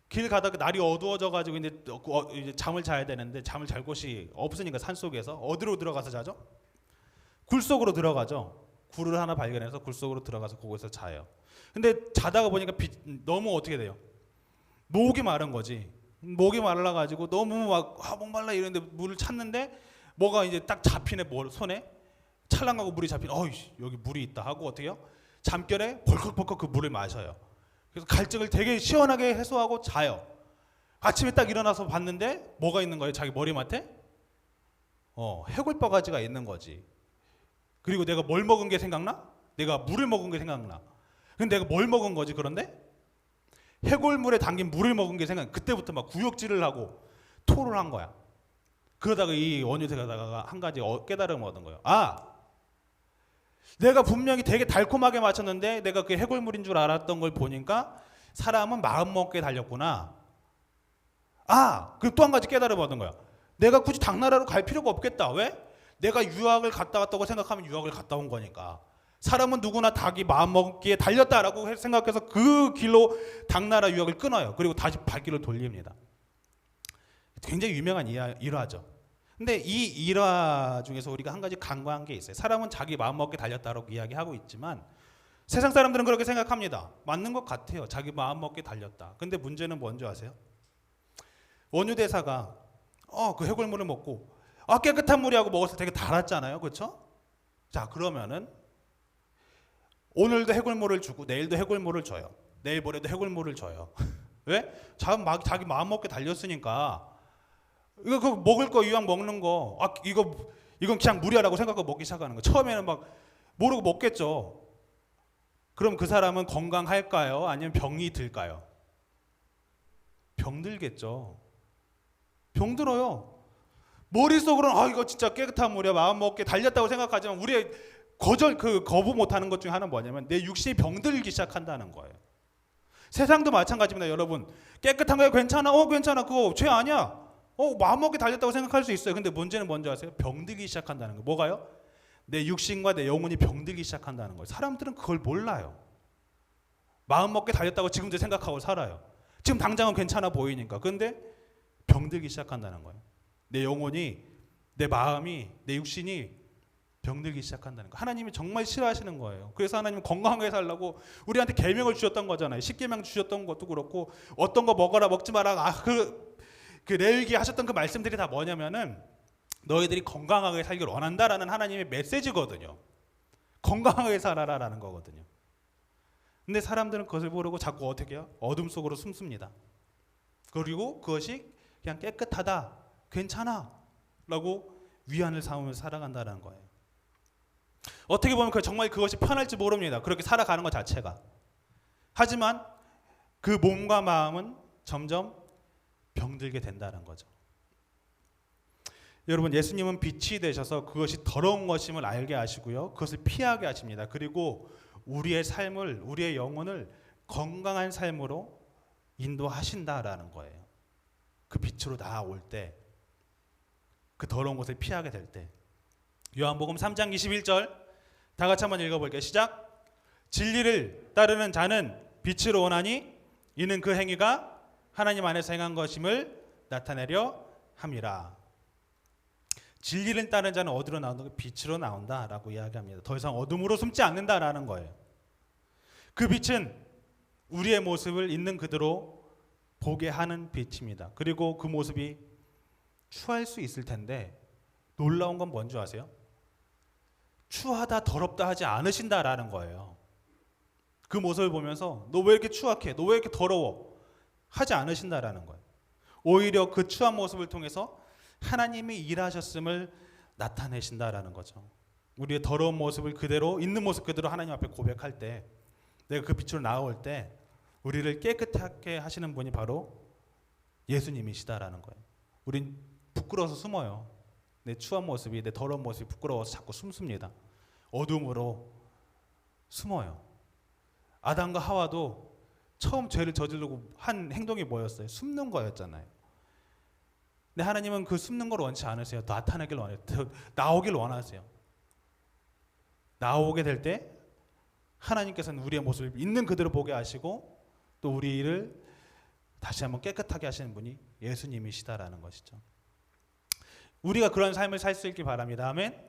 길 가다가 날이 어두워져 가지고 이제 잠을 자야 되는데 잠을 잘 곳이 없으니까 산속에서 어디로 들어가서 자죠? 굴 속으로 들어가죠. 굴을 하나 발견해서 굴 속으로 들어가서 거기서 자요. 근데 자다가 보니까 너무 어떻게 돼요? 목이 마른 거지. 목이 말라 가지고 너무 막 목말라 이러는데 물을 찾는데 뭐가 이제 딱 잡히네, 손에 찰랑하고 물이 잡히네. 여기 물이 있다 하고 어떻게 해요? 잠결에 벌컥벌컥 그 물을 마셔요. 그래서 갈증을 되게 시원하게 해소하고 자요. 아침에 딱 일어나서 봤는데 뭐가 있는 거예요? 자기 머리맡에 해골바가지가 있는 거지. 그리고 내가 뭘 먹은 게 생각나? 내가 물을 먹은 게 생각나. 근데 내가 뭘 먹은 거지? 그런데 해골물에 담긴 물을 먹은 게 생각. 그때부터 막 구역질을 하고 토를 한 거야. 그러다가 이 원유대가다가 한 가지 깨달음을 얻은 거예요. 아, 내가 분명히 되게 달콤하게 마셨는데 내가 그 해골물인 줄 알았던 걸 보니까 사람은 마음 먹게 달렸구나. 아, 그리고 또 한 가지 깨달음을 얻은 거야. 내가 굳이 당나라로 갈 필요가 없겠다. 왜? 내가 유학을 갔다 왔다고 생각하면 유학을 갔다 온 거니까. 사람은 누구나 닭이 마음 먹기에 달렸다라고 생각해서 그 길로 당나라 유학을 끊어요. 그리고 다시 발길을 돌립니다. 굉장히 유명한 일화죠. 근데 이 일화 중에서 우리가 한 가지 간과한 게 있어요. 사람은 자기 마음 먹게 달렸다라고 이야기하고 있지만 세상 사람들은 그렇게 생각합니다. 맞는 것 같아요. 자기 마음 먹게 달렸다. 근데 문제는 뭔지 아세요? 원유대사가 그 해골물을 먹고 깨끗한 물이하고 먹었을 때 되게 달았잖아요. 그렇죠? 자, 그러면은 오늘도 해골물을 주고 내일도 해골물을 줘요. 내일 모레도 해골물을 줘요. 왜? 자기 마음 먹게 달렸으니까 이거 그 먹을 거 이왕 먹는 거 이건 그냥 무리하라고 생각하고 먹기 시작하는 거. 처음에는 막 모르고 먹겠죠. 그럼 그 사람은 건강할까요? 아니면 병이 들까요? 병 들겠죠. 병 들어요. 머릿속으로는 이거 진짜 깨끗한 물이야 마음 먹게 달렸다고 생각하지만 우리의 거부 못하는 것 중에 하나는 뭐냐면 내 육신이 병들기 시작한다는 거예요. 세상도 마찬가지입니다. 여러분 깨끗한 거야 괜찮아? 괜찮아 그거 죄 아니야. 마음 먹게 달렸다고 생각할 수 있어요. 근데 문제는 뭔지 아세요? 병들기 시작한다는 거예요. 뭐가요? 내 육신과 내 영혼이 병들기 시작한다는 거예요. 사람들은 그걸 몰라요. 마음 먹게 달렸다고 지금도 생각하고 살아요. 지금 당장은 괜찮아 보이니까. 근데 병들기 시작한다는 거예요. 내 영혼이, 내 마음이, 내 육신이 병들기 시작한다는 거예요. 하나님이 정말 싫어하시는 거예요. 그래서 하나님은 건강하게 살라고 우리한테 계명을 주셨던 거잖아요. 십계명 주셨던 것도 그렇고 어떤 거 먹어라 먹지 마라. 그 레위기 하셨던 그 말씀들이 다 뭐냐면은 너희들이 건강하게 살길 원한다라는 하나님의 메시지거든요. 건강하게 살아라라는 거거든요. 근데 사람들은 그것을 모르고 자꾸 어떻게 해요? 어둠 속으로 숨습니다. 그리고 그것이 그냥 깨끗하다, 괜찮아 라고 위안을 삼으면서 살아간다는 거예요. 어떻게 보면 정말 그것이 편할지 모릅니다. 그렇게 살아가는 것 자체가. 하지만 그 몸과 마음은 점점 병들게 된다는 거죠. 여러분 예수님은 빛이 되셔서 그것이 더러운 것임을 알게 하시고요. 그것을 피하게 하십니다. 그리고 우리의 삶을 우리의 영혼을 건강한 삶으로 인도하신다라는 거예요. 그 빛으로 나아올 때 그 더러운 것을 피하게 될 때. 요한복음 3장 21절 다 같이 한번 읽어볼게요. 시작. 진리를 따르는 자는 빛으로 오나니 이는 그 행위가 하나님 안에서 행한 것임을 나타내려 함이라. 진리를 따르는 자는 어디로 나온다? 빛으로 나온다라고 이야기합니다. 더 이상 어둠으로 숨지 않는다라는 거예요. 그 빛은 우리의 모습을 있는 그대로 보게 하는 빛입니다. 그리고 그 모습이 추할 수 있을 텐데 놀라운 건 뭔지 아세요? 추하다 더럽다 하지 않으신다라는 거예요. 그 모습을 보면서 너 왜 이렇게 추악해? 너 왜 이렇게 더러워? 하지 않으신다라는 거예요. 오히려 그 추한 모습을 통해서 하나님이 일하셨음을 나타내신다라는 거죠. 우리의 더러운 모습을 그대로 있는 모습 그대로 하나님 앞에 고백할 때 내가 그 빛으로 나올 때 우리를 깨끗하게 하시는 분이 바로 예수님이시다라는 거예요. 우린 부끄러워서 숨어요. 내 추한 모습이 내 더러운 모습이 부끄러워서 자꾸 숨습니다. 어둠으로 숨어요. 아담과 하와도 처음 죄를 저지르고 한 행동이 뭐였어요? 숨는 거였잖아요. 근데 하나님은 그 숨는 걸 원치 않으세요. 나타나길 원해요. 나오길 원하세요. 나오게 될 때 하나님께서는 우리의 모습을 있는 그대로 보게 하시고 또 우리를 다시 한번 깨끗하게 하시는 분이 예수님이시다라는 것이죠. 우리가 그런 삶을 살 수 있길 바랍니다. 아멘.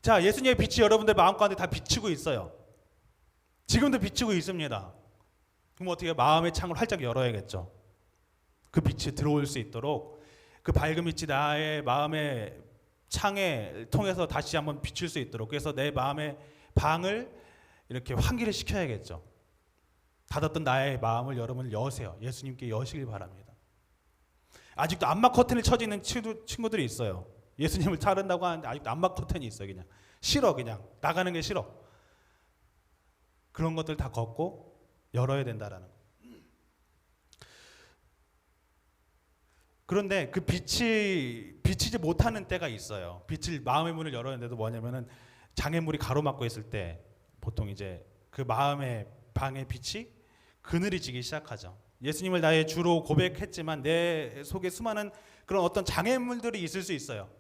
자, 예수님의 빛이 여러분들 마음 가운데 다 비치고 있어요. 지금도 비치고 있습니다. 그럼 어떻게 마음의 창을 활짝 열어야겠죠. 그 빛이 들어올 수 있도록 그 밝은 빛이 나의 마음의 창에 통해서 다시 한번 비칠 수 있도록 그래서 내 마음의 방을 이렇게 환기를 시켜야겠죠. 닫았던 나의 마음을 여러분 여세요. 예수님께 여시길 바랍니다. 아직도 암막 커튼을 쳐져 있는 친구들이 있어요. 예수님을 따른다고 하는데 아직도 암막 커튼이 있어요. 그냥 싫어. 그냥 나가는 게 싫어. 그런 것들 다 걷고 열어야 된다라는 거. 그런데 그 빛이 비치지 못하는 때가 있어요. 빛을 마음의 문을 열었는데도 뭐냐면은 장애물이 가로막고 있을 때 보통 이제 그 마음의 방의 빛이 그늘이지기 시작하죠. 예수님을 나의 주로 고백했지만 내 속에 수많은 그런 어떤 장애물들이 있을 수 있어요.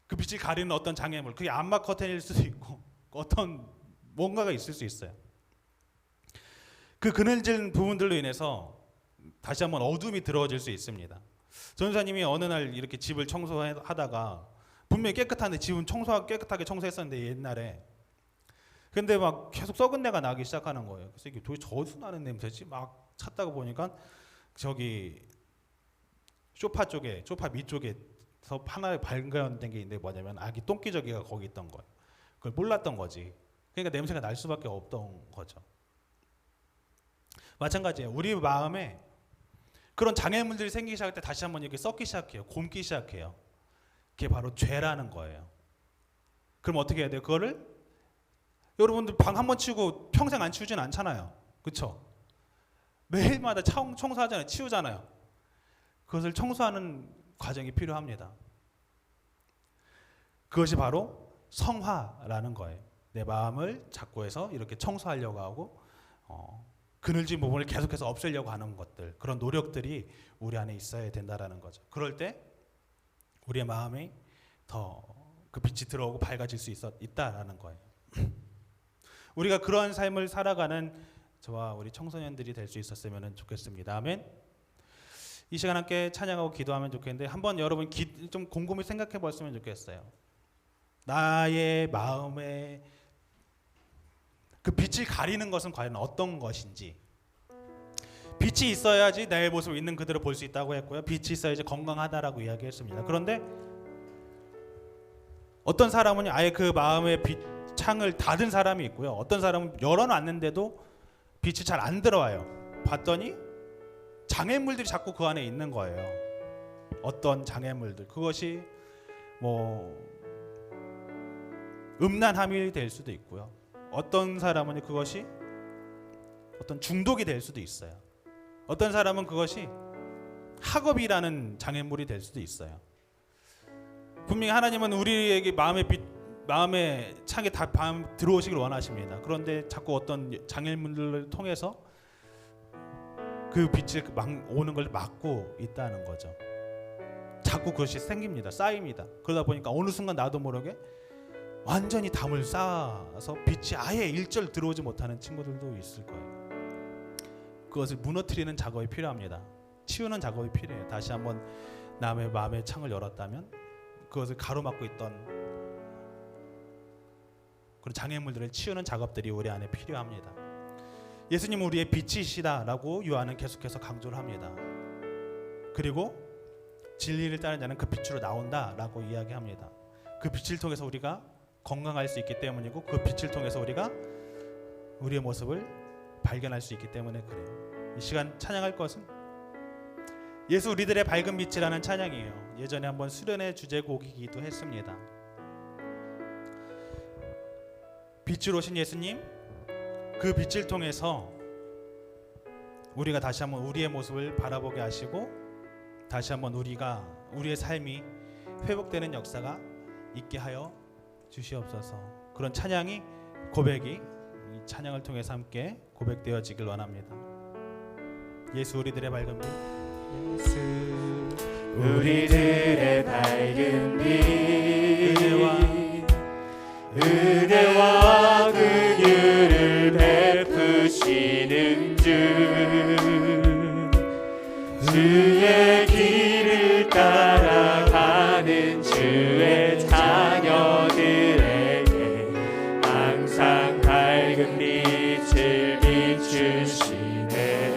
그 빛을 가리는 어떤 장애물, 그게 암막 커튼일 수도 있고 어떤 뭔가가 있을 수 있어요. 그 그늘진 부분들로 인해서 다시 한번 어둠이 들어질 수 있습니다. 전사님이 어느 날 이렇게 집을 청소하다가 분명히 깨끗한데 집은 깨끗하게 청소했었는데 옛날에 근데 막 계속 썩은 내가 나기 시작하는 거예요. 그래서 이게 도대체 어디서 나는 냄새지? 막 찾다가 보니까 저기 소파 밑쪽에서 하나 발견된 게 있는데 뭐냐면 아기 똥기저귀가 거기 있던 거예요. 그걸 몰랐던 거지. 그러니까 냄새가 날 수밖에 없던 거죠. 마찬가지예요. 우리 마음에 그런 장애물들이 생기기 시작할 때 다시 한번 이렇게 썩기 시작해요. 곪기 시작해요. 그게 바로 죄라는 거예요. 그럼 어떻게 해야 돼요? 그거를 여러분들 방 한 번 치우고 평생 안 치우진 않잖아요. 그렇죠? 매일마다 청소하잖아요. 치우잖아요. 그것을 청소하는 과정이 필요합니다. 그것이 바로 성화라는 거예요. 내 마음을 자꾸 해서 이렇게 청소하려고 하고 그늘진 부분을 계속해서 없애려고 하는 것들, 그런 노력들이 우리 안에 있어야 된다라는 거죠. 그럴 때 우리의 마음이 더 그 빛이 들어오고 밝아질 수 있다라는 거예요. 우리가 그러한 삶을 살아가는 저와 우리 청소년들이 될 수 있었으면 좋겠습니다. 아멘. 이 시간 함께 찬양하고 기도하면 좋겠는데 한번 여러분 좀 곰곰이 생각해 봤으면 좋겠어요. 나의 마음에 그 빛을 가리는 것은 과연 어떤 것인지. 빛이 있어야지 나의 모습을 있는 그대로 볼 수 있다고 했고요. 빛이 있어야지 건강하다라고 이야기했습니다. 그런데 어떤 사람은 아예 그 마음의 빛 창을 닫은 사람이 있고요. 어떤 사람은 열어놨는데도 빛이 잘 안 들어와요. 봤더니 장애물들이 자꾸 그 안에 있는 거예요. 어떤 장애물들, 그것이 뭐 음란함이 될 수도 있고요. 어떤 사람은 그것이 어떤 중독이 될 수도 있어요. 어떤 사람은 그것이 학업이라는 장애물이 될 수도 있어요. 분명히 하나님은 우리에게 마음의 창에 다 들어오시길 원하십니다. 그런데 자꾸 어떤 장애물들을 통해서 그 빛이 오는 걸 막고 있다는 거죠. 자꾸 그것이 생깁니다. 쌓입니다. 그러다 보니까 어느 순간 나도 모르게 완전히 담을 쌓아서 빛이 아예 일절 들어오지 못하는 친구들도 있을 거예요. 그것을 무너뜨리는 작업이 필요합니다. 치우는 작업이 필요해요. 다시 한번 남의 마음의 창을 열었다면 그것을 가로막고 있던 그런 장애물들을 치우는 작업들이 우리 안에 필요합니다. 예수님은 우리의 빛이시다라고 요한은 계속해서 강조를 합니다. 그리고 진리를 따르는 자는 그 빛으로 나온다라고 이야기합니다. 그 빛을 통해서 우리가 건강할 수 있기 때문이고 그 빛을 통해서 우리가 우리의 모습을 발견할 수 있기 때문에 그래요. 이 시간 찬양할 것은 예수 우리들의 밝은 빛이라는 찬양이에요. 예전에 한번 수련의 주제곡이기도 했습니다. 빛으로 오신 예수님, 그 빛을 통해서 우리가 다시 한번 우리의 모습을 바라보게 하시고 다시 한번 우리의 삶이 회복되는 역사가 있게 하여 주시옵소서. 그런 찬양이 고백이 이 찬양을 통해서 함께 고백되어지길 원합니다. 예수 우리들의 밝은 빛, 예수 우리들의 밝은 빛, 은혜와 긍휼을 베푸시는 주의 길을 따라가는 주의 자녀들에게 항상 밝은 빛을 비추시네.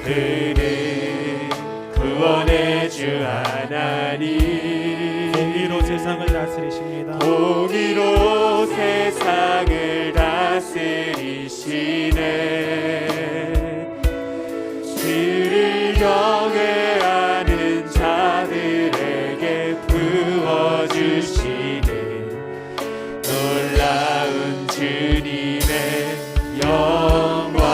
그는 구원의 주 하나님, 공의로 세상을 다스리십니다. 공의로 세상을 다스리시네. 주를 경외하는 자들에게 부어주시는 놀라운 주님의 영광.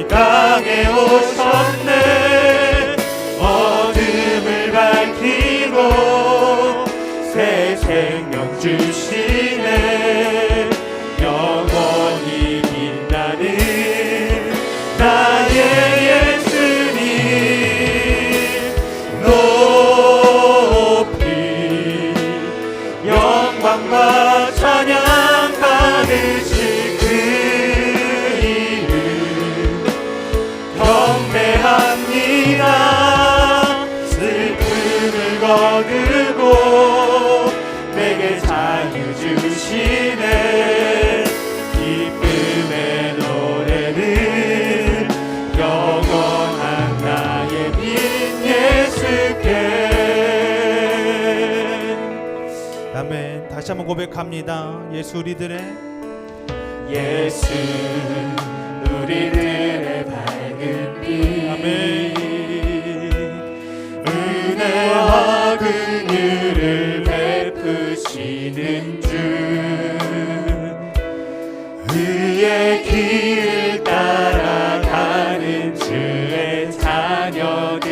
이 땅에 오셨네. 어둠을 밝히고 새 생명 주시네. 영원히 빛나는 나의 예수님 높이 영광과 찬양 받으실 그 이름 경배합니다. 슬픔을 거두고 내게 자유 주시네. 기쁨의 노래를 영원한 나의 빈 예수께. 아멘. 다시 한번 고백합니다. 예수 우리들의 예수 우리들의 밝은 빛. 아멘. 은혜와 긍휼을 베푸시는 주. 의의 길 따라가는 주의 자녀들에게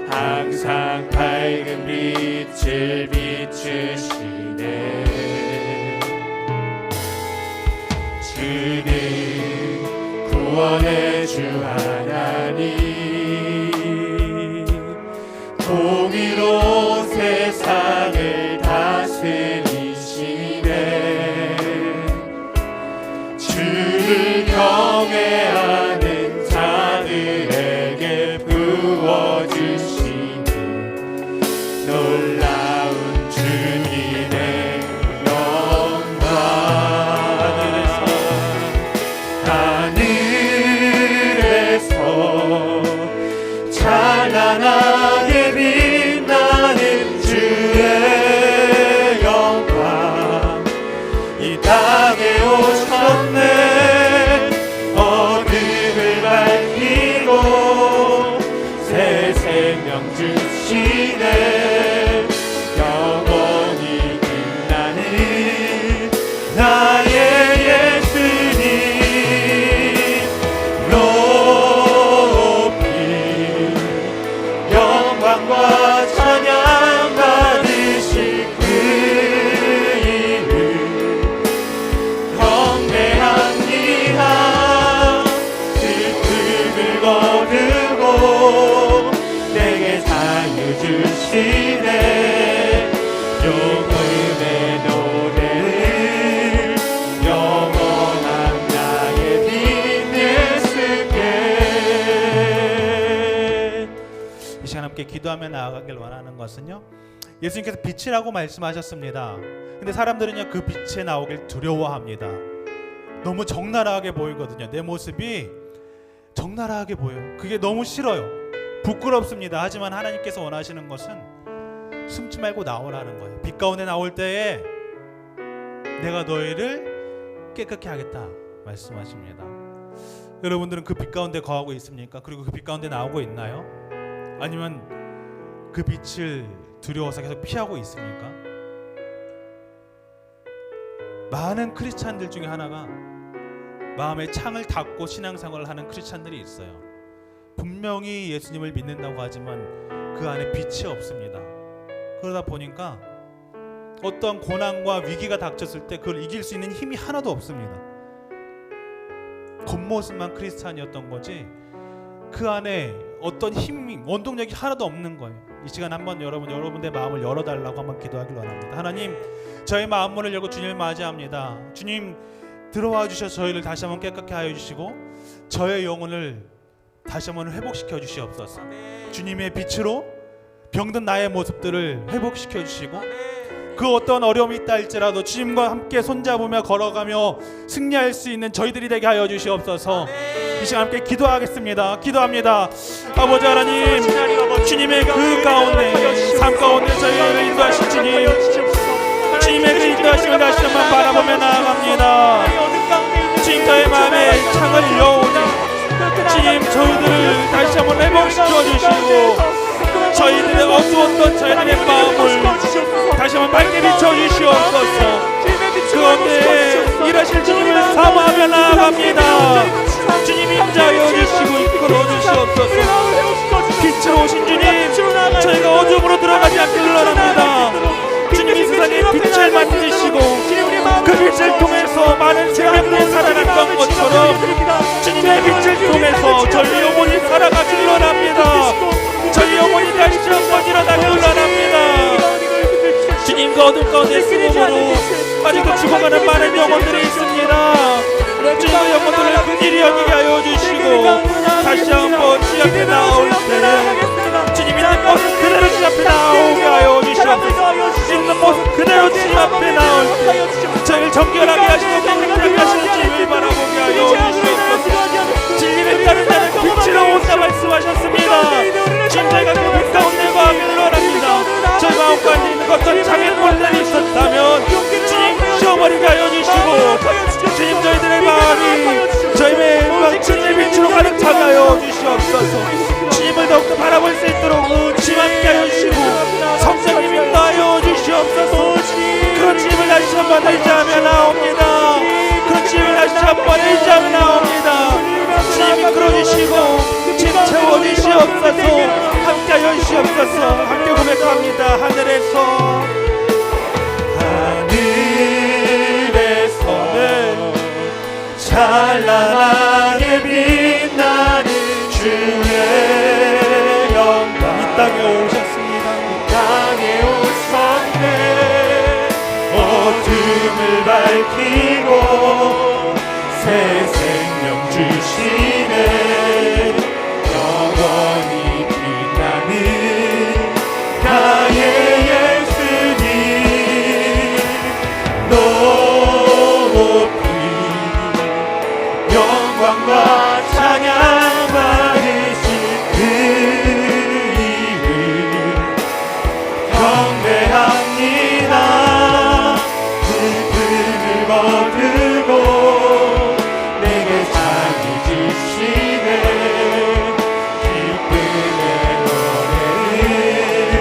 항상 밝은 빛을 비추시네. 주는 구원의 주 하나님 공의로 세상을 다스리시네. 주를 경외하는 자들에게 부어주시는 놀라운 주님의 영광. 하늘에서 찬란하게 빛나는 주의 영광. 이 땅에 오셨네. 어둠을 밝히고 새 생명 주시네. 영원히 빛나는 나의 예수님 높이 영광과 찬양 받으실 그 이름 경배합니다. 슬픔을 거두고 내게 자유 주시네. 요금의 노래를 영원한 나의 빈 예수께. 이 시간 함께 기도하며 나아가길 원하는 것은요, 예수님께서 빛이라고 말씀하셨습니다. 근데 사람들은요 그 빛에 나오길 두려워합니다. 너무 적나라하게 보이거든요. 내 모습이 적나라하게 보여요. 그게 너무 싫어요. 부끄럽습니다. 하지만 하나님께서 원하시는 것은 숨지 말고 나오라는 거예요. 빛 가운데 나올 때에 내가 너희를 깨끗게 하겠다 말씀하십니다. 여러분들은 그 빛 가운데 거하고 있습니까? 그리고 그 빛 가운데 나오고 있나요? 아니면 그 빛을 두려워서 계속 피하고 있습니까? 많은 크리스찬들 중에 하나가 마음에 창을 닫고 신앙생활을 하는 크리스찬들이 있어요. 분명히 예수님을 믿는다고 하지만 그 안에 빛이 없습니다. 그러다 보니까 어떤 고난과 위기가 닥쳤을 때 그걸 이길 수 있는 힘이 하나도 없습니다. 겉모습만 크리스찬이었던 거지 그 안에 어떤 힘이, 원동력이 하나도 없는 거예요. 이 시간 한번 여러분의 마음을 열어달라고 한번 기도하길 원합니다. 하나님, 저의 마음 문을 열고 주님을 맞이합니다. 주님 들어와 주셔서 저희를 다시 한번 깨끗게 하여 주시고 저의 영혼을 다시 한번 회복시켜 주시옵소서. 주님의 빛으로 병든 나의 모습들을 회복시켜 주시고 그 어떤 어려움이 있다 할지라도 주님과 함께 손잡으며 걸어가며 승리할 수 있는 저희들이 되게 하여 주시옵소서. 이 시간 함께 기도하겠습니다. 기도합니다. 아버지 하나님, 주님의 그 가운데 삶 가운데 저희를 인도하신 주님, 주님의 그 인도하심을 다시 한번 바라보며 나아갑니다. 주님, 저의 마음에 창을 여오니 주님, 저희들을 다시 한번 회복시켜 주시고 저희들의 어두웠던 저희들의 마음을 다시 한번 밝게 비춰주시옵소서. 그 가운데 일하실 주님을 사모하며 나아갑니다. 주님 주시고 이끌어 주시옵소서. 빛으로 오신 주님, 저희가 어둠으로 들어가지 않기를 원합니다. 주님이 세상에 빛을 만드시고 그 빛을 통해서 많은 생명들이 살아났던 것처럼 주님의 빛을 통해서 저희 영혼이 살아가기를 원합니다. 저희 영혼이 다시 한번 일어나기를 원합니다. 주님, 그 어둠 가운데 숨음으로 아직도 죽어가는 많은 영혼들이 있습니다. 주님, 그 영혼들을 긍휼히 여기게 하여 주시고 다시 한번 주 앞에 나올 때 주님 있는 모습 그대로 주 앞에 나오게 하여 주시옵소서. 있는 모습 그대로 주 앞에 나올 때 저희를 정결하게 하시고 깨끗하게 하시는 주님을 바라보게 하여 주시옵소서. 진리를 따르는 자는 빛으로 온다 말씀하셨습니다. 주님, 저희가 그 빛 가운데 거하기를 원합니다. 저희 마음 가운데 있는 어떤 장애물들이 있었다면 주님 지워버리게 하여 주시고 주님, 저희들의 마음이 저희의 마음과 주님의 빛으로 가득 차게 하여 주시옵소서. 주님을 더욱더 바라볼 수 있도록 주님 함께 하여 주시고 성령님 인도하여 주시옵소서. 그런 주님을 다시 한번 의지하며 나옵니다. 그런 주님을 다시 한번 의지하며 나옵니다. 주님 이끌어 주시고 주님 채워 주시옵소서. 함께 하여 주시옵소서. 함께 고백합니다. 하늘에서 찬란하게 빛나는 주의 영광 이 땅에 오셨습니다. 이 땅에 오셨네. 어둠을 밝히고 새 생명 주시네. 영원히 빛나는 나의 예수님 높이 영광과 찬양 받으신 그 이름 경배합니다. 기쁨을 거두고 내게 자기 주시네. 기쁨의 노래를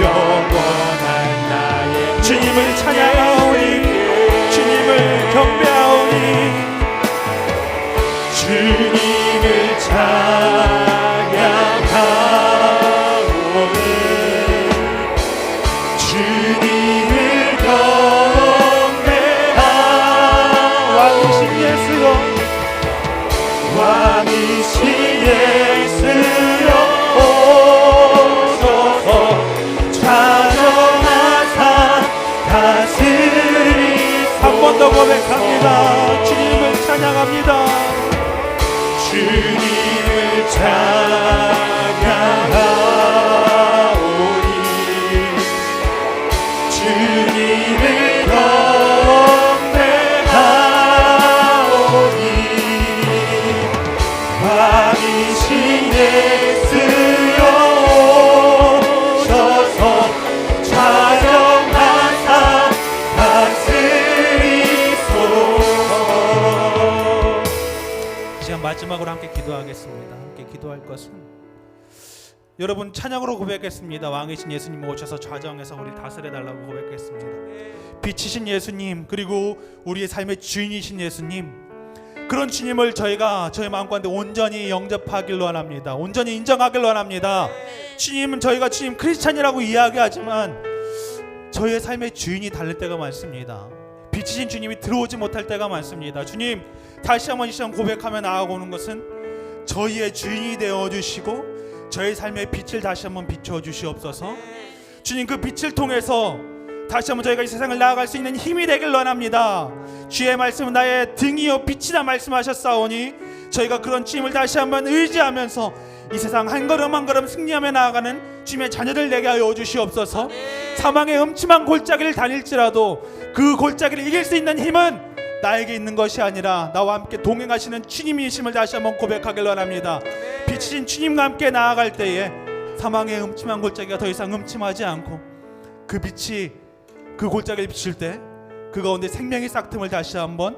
영원한 나의 주님을 찬양하오니 주님을 경배하오니 주님을 찬양하오니 주님을 경배하오니 왕이신 예수여 왕이신 예수여 오셔서 찬양하사 다스리소서. 한 번 더 고백합니다. 주님을 찬양합니다. 주님을 찬양하오니 주님을 경배하오니 왕이신 예수여 오셔서 찬양하사 다스리소서. 시간 마지막으로 함께 기도하겠습니다. 함께 기도할 것은 여러분 찬양으로 고백했습니다. 왕이신 예수님 오셔서 좌정해서 우리 다스려달라고 고백했습니다. 빛이신 예수님, 그리고 우리의 삶의 주인이신 예수님, 그런 주님을 저희가 저희 마음 가운데 온전히 영접하길 원합니다. 온전히 인정하길 원합니다. 주님은 저희가 주님 크리스찬이라고 이야기하지만 저희의 삶의 주인이 다를 때가 많습니다. 빛이신 주님이 들어오지 못할 때가 많습니다. 주님, 다시 한번 이 시간 고백하며 나아가는 것은 저희의 주인이 되어주시고 저희 삶의 빛을 다시 한번 비춰주시옵소서. 주님, 그 빛을 통해서 다시 한번 저희가 이 세상을 나아갈 수 있는 힘이 되길 원합니다. 주의 말씀은 나의 등이요 빛이다 말씀하셨사오니 저희가 그런 주님을 다시 한번 의지하면서 이 세상 한 걸음 한 걸음 승리하며 나아가는 주님의 자녀들 되게 하여 주시옵소서. 사망의 음침한 골짜기를 다닐지라도 그 골짜기를 이길 수 있는 힘은 나에게 있는 것이 아니라 나와 함께 동행하시는 주님이심을 다시 한번 고백하길 원합니다. 빛이신 주님과 함께 나아갈 때에 사망의 음침한 골짜기가 더 이상 음침하지 않고 그 빛이 그 골짜기를 비출 때 그 가운데 생명의 싹틈을 다시 한번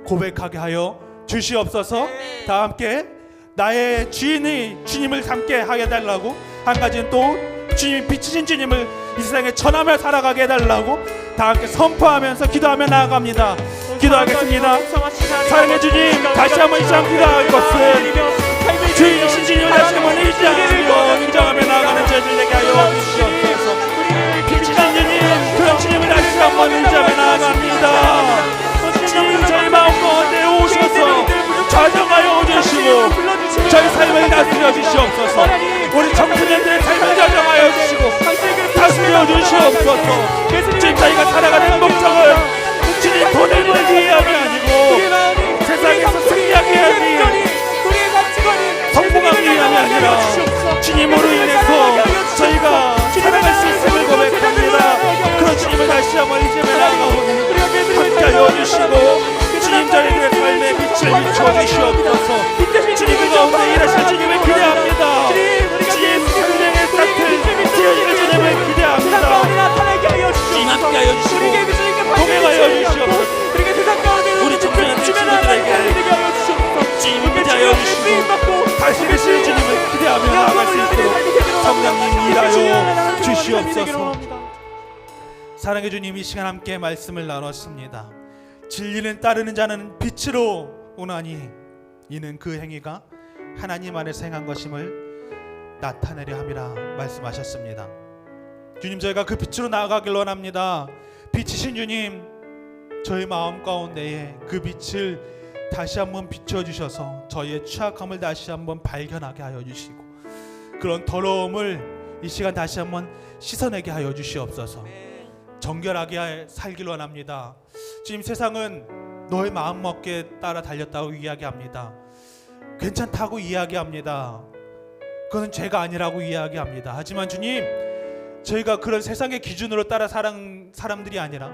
고백하게 하여 주시옵소서. 다 함께 나의 주인이 주님을 함께 하게 해달라고, 한 가지는 또 주님이 빛이신 주님을 이 세상에 전하며 살아가게 해달라고 다 함께 선포하면서 기도하며 나아갑니다. 기도하겠습니다. 사랑의 주님, 다시 한번 이 시간 기도할 것은 주이신 주님을 다시 한번 의지하시고 인정하며 나아가는 저희들에게 하여 주시옵소서. 빛이신 주님, 그런 주님을 다시 한번 의지하며 나아갑니다. 주님 저희 마음 가운데 오셔서 좌정하여 주시고 저희 삶을 다스려 주시옵소서. 우리 청소년들의 삶을 좌정하여 주시고 다스려 주시옵소서. 주님 저희가 살아가는 목적은 주님 돈을 벌기 위함이 아니고 세상에서 승리하기 위함이 성공하기 위함이 아니라 주님으로 인해서 저희가 살아갈 수 있음을 고백합니다. 그런 주님을 다시 한번 이제며 나아가오니 함께하여 주시고 주님 저희들의 삶에 빛을 비춰주시옵소서. 주님 가운데 일하실 주님을 기대합니다. 주님 생명의 같은 지어지는 주님을 기대합니다. 주님 함께하여 주시고 동행하여 주시옵소서. 우리 청소년들 친구들에게 주님을 기대하여 주시고 다스리실 주님을 기대하며 나아갈 수 있도록 성령님 일하여 주시옵소서. 사랑의 주님, 이 시간 함께 말씀을 나눴습니다. 진리는 따르는 자는 빛으로 오나니 이는 그 행위가 하나님 안에서 행한 것임을 나타내려 함이라 말씀하셨습니다. 주님, 저희가 그 빛으로 나아가길 원합니다. 빛이신 주님, 저희 마음 가운데에 그 빛을 다시 한번 비춰주셔서 저희의 취약함을 다시 한번 발견하게 하여 주시고 그런 더러움을 이 시간 다시 한번 씻어내게 하여 주시옵소서. 정결하게 살길 원합니다. 지금 세상은 너의 마음먹기에 따라 달렸다고 이야기합니다. 괜찮다고 이야기합니다. 그것은 죄가 아니라고 이야기합니다. 하지만 주님, 저희가 그런 세상의 기준으로 따라 사람들이 아니라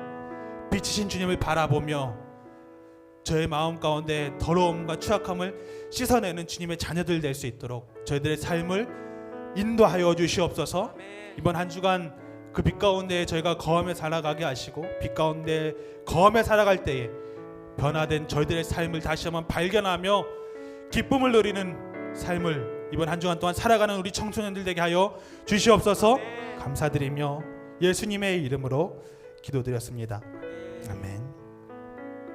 빛이신 주님을 바라보며 저의 마음 가운데 더러움과 추악함을 씻어내는 주님의 자녀들 될 수 있도록 저희들의 삶을 인도하여 주시옵소서. 이번 한 주간 그 빛 가운데 저희가 거함에 살아가게 하시고 빛 가운데 거함에 살아갈 때에 변화된 저희들의 삶을 다시 한번 발견하며 기쁨을 누리는 삶을 이번 한 주간 동안 살아가는 우리 청소년들 되게 하여 주시옵소서. 감사드리며 예수님의 이름으로 기도드렸습니다. 아멘.